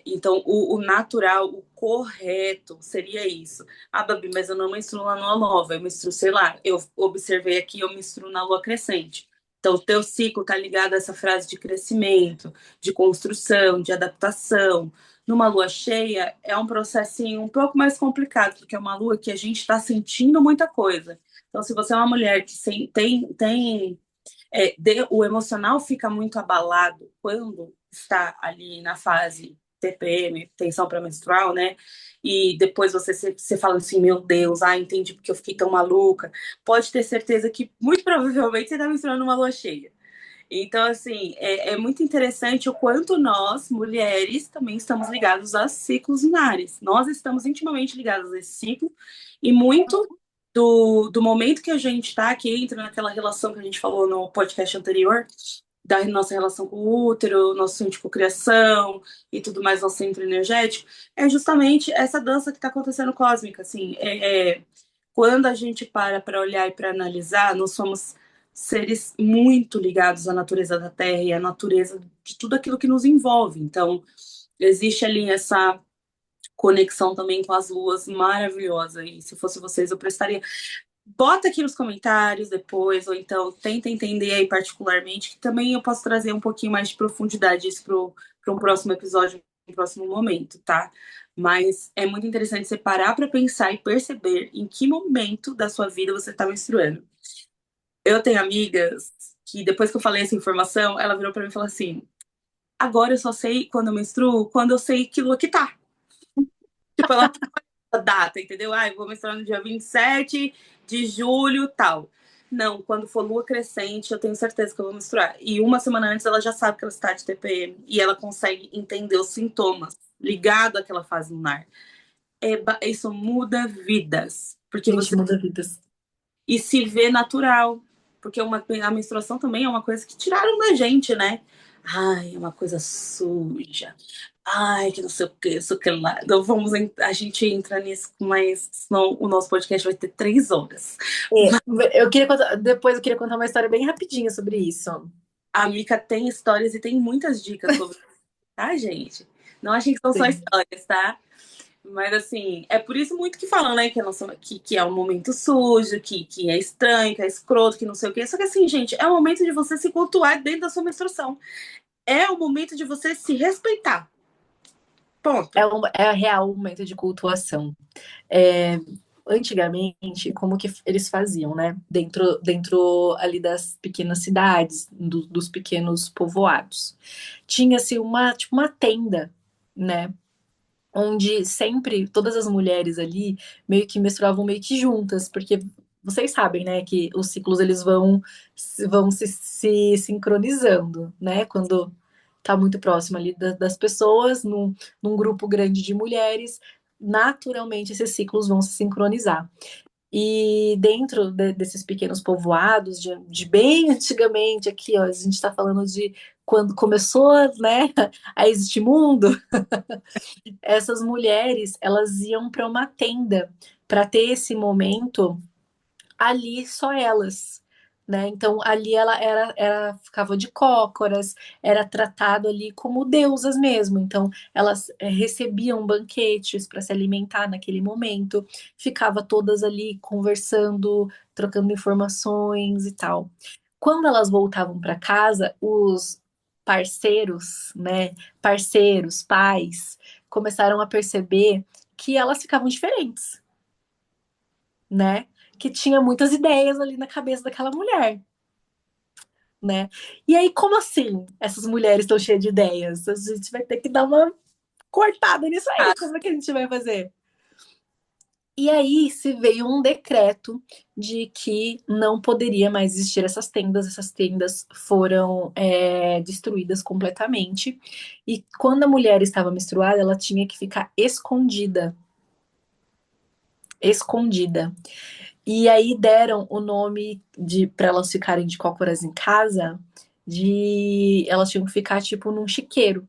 Então, o natural, o correto seria isso. Ah, Babi, mas eu não menstruo na lua nova, eu menstruo, sei lá, eu observei aqui, eu menstruo na lua crescente. Então, o teu ciclo está ligado a essa frase de crescimento, de construção, de adaptação. Numa lua cheia, é um processinho um pouco mais complicado, porque é uma lua que a gente está sentindo muita coisa. Então, se você é uma mulher que tem o emocional fica muito abalado quando está ali na fase TPM, tensão pré-menstrual, né? E depois você fala assim, meu Deus, entendi porque eu fiquei tão maluca. Pode ter certeza que muito provavelmente você está menstruando uma lua cheia. Então, assim, é muito interessante o quanto nós, mulheres, também estamos ligados a ciclos lunares. Nós estamos intimamente ligados a esse ciclo e muito do momento que a gente está, que entra naquela relação que a gente falou no podcast anterior, da nossa relação com o útero, nosso centro de cocriação e tudo mais, nosso centro energético, é justamente essa dança que está acontecendo cósmica, assim, quando a gente para olhar e para analisar, nós somos seres muito ligados à natureza da Terra e à natureza de tudo aquilo que nos envolve. Então, existe ali essa conexão também com as luas maravilhosa. E se fosse vocês, eu prestaria. Bota aqui nos comentários depois, ou então tenta entender aí particularmente, que também eu posso trazer um pouquinho mais de profundidade isso para um próximo episódio, um próximo momento, tá? Mas é muito interessante você parar para pensar e perceber em que momento da sua vida você está menstruando. Eu tenho amigas que depois que eu falei essa informação, ela virou para mim e falou assim: agora eu só sei quando eu menstruo, quando eu sei que lua que tá. Tipo, ela a data, entendeu? Eu vou menstruar no dia 27 de julho, tal. Não, quando for lua crescente, eu tenho certeza que eu vou menstruar. E uma semana antes ela já sabe que ela está de TPM e ela consegue entender os sintomas ligado àquela fase lunar. Isso muda vidas, porque Gente, você muda vidas. e se vê natural, porque a menstruação também é uma coisa que tiraram da gente, né? É uma coisa suja. Que não sei o que, isso que lá. Então a gente entra nisso, mas senão o nosso podcast vai ter 3 horas. Depois eu queria contar uma história bem rapidinha sobre isso. A Mica tem histórias e tem muitas dicas sobre, tá, gente? Não achem que são só Sim. histórias, tá? Mas assim, é por isso muito que falam, né? Que é um momento sujo, que é estranho, que é escroto, que não sei o quê. Só que assim, gente, é o momento de você se cultuar dentro da sua menstruação. É o momento de você se respeitar. Ponto. É a real momento de cultuação. É, antigamente, como que eles faziam, né? Dentro ali das pequenas cidades, dos pequenos povoados. Tinha-se tipo uma tenda, né? onde sempre todas as mulheres ali meio que menstruavam meio que juntas, porque vocês sabem, né, que os ciclos eles vão se sincronizando, né, quando tá muito próximo ali das pessoas, num grupo grande de mulheres, naturalmente esses ciclos vão se sincronizar. E dentro desses pequenos povoados, de bem antigamente, aqui, ó, a gente está falando de quando começou, né, a existir mundo, essas mulheres, elas iam para uma tenda para ter esse momento ali só elas, né? Então ali ela ficava de cócoras, era tratado ali como deusas mesmo. Então elas recebiam banquetes para se alimentar naquele momento, ficava todas ali conversando, trocando informações e tal. Quando elas voltavam para casa, os parceiros, né, parceiros, pais, começaram a perceber que elas ficavam diferentes, né? Que tinha muitas ideias ali na cabeça daquela mulher, né? E aí, como assim essas mulheres estão cheias de ideias? A gente vai ter que dar uma cortada nisso aí. Como é que a gente vai fazer? E aí se veio um decreto de que não poderia mais existir essas tendas foram destruídas completamente. E quando a mulher estava menstruada, ela tinha que ficar escondida. Escondida. E aí deram o nome de para elas ficarem de cócoras em casa, de elas tinham que ficar tipo num chiqueiro.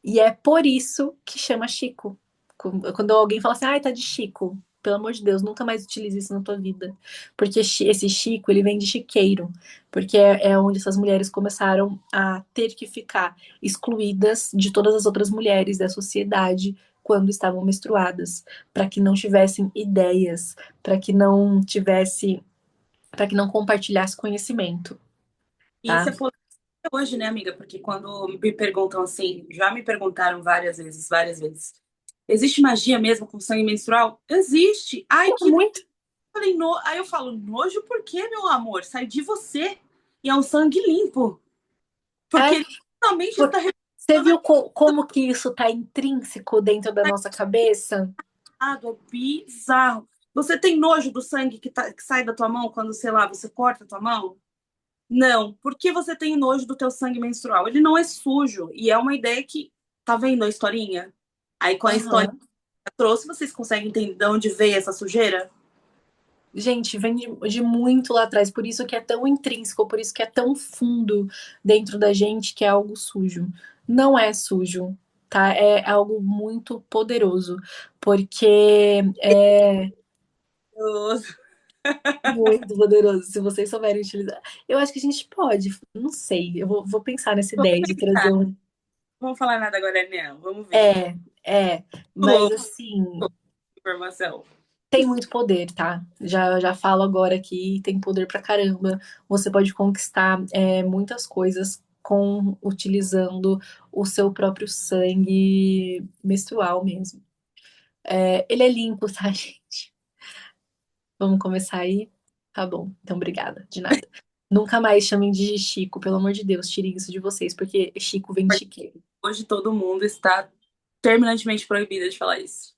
E é por isso que chama Chico. Quando alguém fala assim, ai, tá de Chico, pelo amor de Deus, nunca mais utilize isso na tua vida. Porque esse Chico, ele vem de chiqueiro. Porque é onde essas mulheres começaram a ter que ficar excluídas de todas as outras mulheres da sociedade quando estavam menstruadas, para que não tivessem ideias, para que não compartilhasse conhecimento, E isso tá? é polêmico hoje, né, amiga? Porque quando me perguntam assim, já me perguntaram várias vezes. Existe magia mesmo com sangue menstrual? Existe. Ai, Pô, que muito. falei, aí eu falo, nojo por quê, meu amor? Sai de você. E é um sangue limpo. Porque É, ele realmente está você viu como que isso está intrínseco dentro da nossa cabeça? representado, é bizarro. Você tem nojo do sangue que sai da tua mão quando, sei lá, você corta a tua mão? Não. Por que você tem nojo do teu sangue menstrual? Ele não é sujo. E é uma ideia que. Tá vendo a historinha? Aí com a historinha Aham. que eu trouxe, vocês conseguem entender de onde veio essa sujeira? Gente, vem de muito lá atrás, por isso que é tão intrínseco, por isso que é tão fundo dentro da gente que é algo sujo. Não é sujo, tá? É algo muito poderoso, porque é muito poderoso, se vocês souberem utilizar. Eu acho que a gente pode, não sei, eu vou pensar nessa Vamos ideia de trazer pensar. um. Não vamos falar nada agora, não. Vamos ver. É, mas Louco, assim. informação. Tem muito poder, tá? Já falo agora aqui, tem poder pra caramba. Você pode conquistar muitas coisas com utilizando o seu próprio sangue menstrual mesmo. Ele é limpo, tá, gente? Vamos começar aí? Tá bom, então obrigada, de nada. Nunca mais chamem de Chico, pelo amor de Deus, tirem isso de vocês, porque Chico vem de chiqueiro. Hoje todo mundo está terminantemente proibido de falar isso.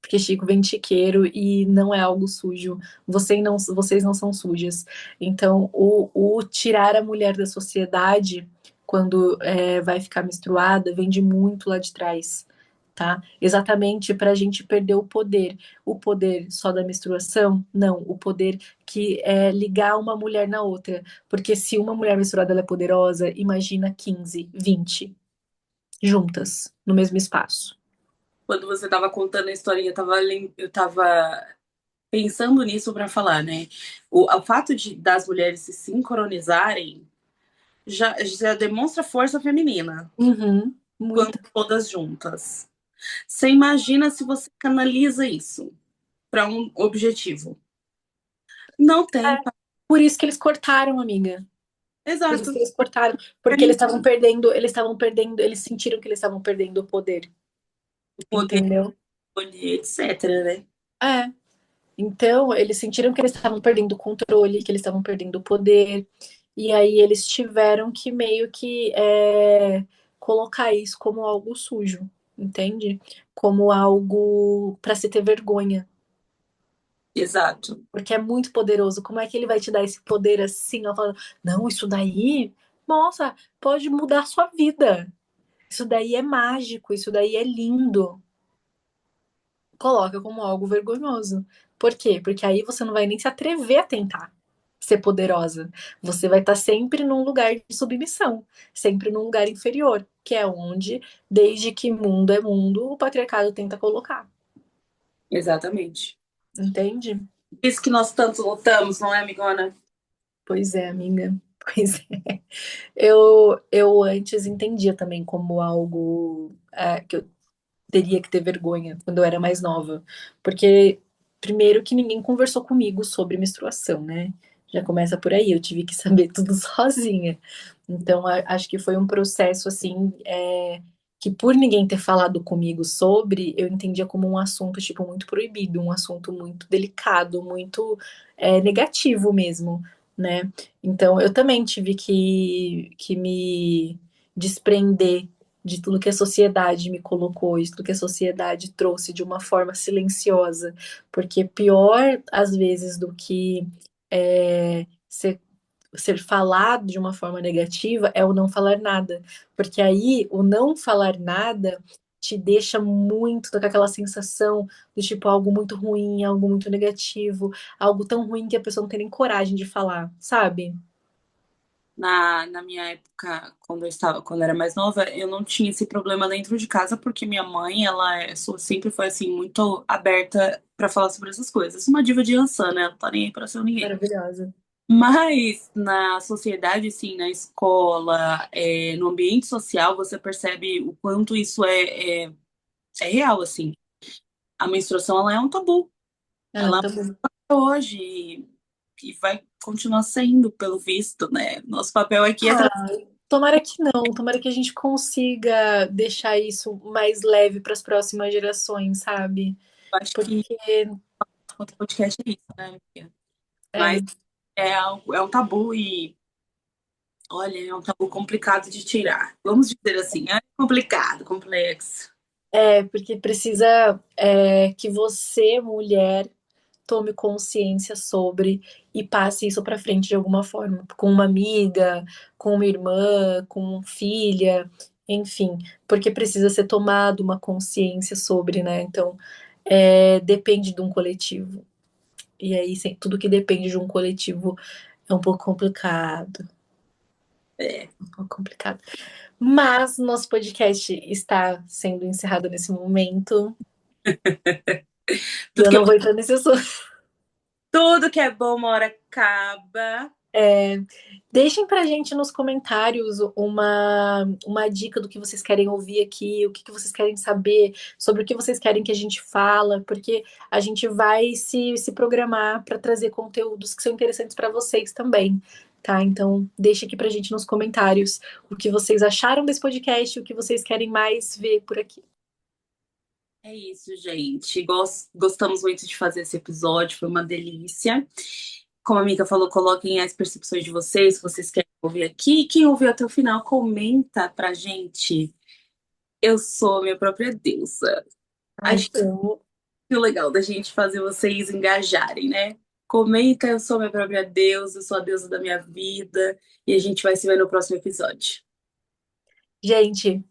Porque Chico vem de chiqueiro e não é algo sujo. Vocês não são sujas. Então, o tirar a mulher da sociedade quando vai ficar menstruada vem de muito lá de trás, tá? Exatamente para a gente perder o poder. O poder só da menstruação? Não. O poder que é ligar uma mulher na outra. Porque se uma mulher menstruada ela é poderosa, imagina 15, 20 juntas no mesmo espaço. Quando você estava contando a historinha, eu tava pensando nisso para falar, né? O fato das mulheres se sincronizarem já demonstra força feminina Uhum, quando muito. todas juntas. Você imagina se você canaliza isso para um objetivo? Não tem. Por isso que eles cortaram, amiga. Por isso Exato. que eles cortaram, porque eles sentiram que eles estavam perdendo o poder, O poder de entendeu? escolher, etc, né? É. Então, eles sentiram que eles estavam perdendo o controle, que eles estavam perdendo o poder, e aí eles tiveram que meio que colocar isso como algo sujo. entende? Como algo para se ter vergonha, Exato. porque é muito poderoso. Como é que ele vai te dar esse poder assim? Ela fala, não, isso daí, nossa, pode mudar sua vida. Isso daí é mágico, isso daí é lindo. Coloca como algo vergonhoso. Por quê? Porque aí você não vai nem se atrever a tentar ser poderosa. Você vai estar sempre num lugar de submissão, sempre num lugar inferior, que é onde, desde que mundo é mundo, o patriarcado tenta colocar. Exatamente. Entende? Isso que nós tanto lutamos, não é, amigona? Pois é, amiga. Pois é. Eu antes entendia também como algo que eu teria que ter vergonha quando eu era mais nova. Porque, primeiro, que ninguém conversou comigo sobre menstruação, né? Já começa por aí, eu tive que saber tudo sozinha. Então, acho que foi um processo, assim, que por ninguém ter falado comigo sobre, eu entendia como um assunto, tipo, muito proibido, um assunto muito delicado, muito negativo mesmo, né? Então, eu também tive que me desprender de tudo que a sociedade me colocou, de tudo que a sociedade trouxe de uma forma silenciosa, porque pior às vezes do que ser falado de uma forma negativa é o não falar nada, porque aí o não falar nada te deixa muito com aquela sensação do tipo algo muito ruim, algo muito negativo, algo tão ruim que a pessoa não tem nem coragem de falar, sabe? Na minha época, quando eu era mais nova, eu não tinha esse problema dentro de casa, porque minha mãe, sempre foi assim, muito aberta pra falar sobre essas coisas. Uma diva de Ansan, né? Ela não tá nem aí pra ser ninguém. Maravilhosa. Mas na sociedade, assim, na escola, no ambiente social, você percebe o quanto isso é real, assim. A menstruação, ela é um tabu. Ela é um Ela tabu. é hoje e vai continuar sendo, pelo visto, né? Nosso papel aqui é trazer. Tomara que não, tomara que a gente consiga deixar isso mais leve para as próximas gerações, sabe? Acho que Porque o podcast é isso, né, amiga? Mas é, é um tabu e, olha, é um tabu complicado de tirar. Vamos dizer assim, é complicado, complexo. porque precisa que você, mulher, tome consciência sobre e passe isso para frente de alguma forma, com uma amiga, com uma irmã, com filha, enfim, porque precisa ser tomado uma consciência sobre, né? Então, depende de um coletivo. E aí, tudo que depende de um coletivo é um pouco complicado. É, Um pouco complicado. Mas nosso podcast está sendo encerrado nesse momento. E tudo eu que é, não vou entrar nesse assunto. tudo que é bom, uma hora acaba. É, deixem pra gente nos comentários uma dica do que vocês querem ouvir aqui, o que vocês querem saber, sobre o que vocês querem que a gente fala, porque a gente vai se programar para trazer conteúdos que são interessantes para vocês também, tá? Então, deixe aqui pra gente nos comentários o que vocês acharam desse podcast, o que vocês querem mais ver por aqui. É isso, gente. Gostamos muito de fazer esse episódio, foi uma delícia. Como a Mika falou, coloquem as percepções de vocês, se vocês querem ouvir aqui. Quem ouviu até o final, comenta pra gente. Eu sou minha própria deusa. Ai, Acho que é o legal da gente fazer vocês engajarem, né? Comenta, eu sou minha própria deusa, eu sou a deusa da minha vida. E a gente vai se ver no próximo episódio. gente,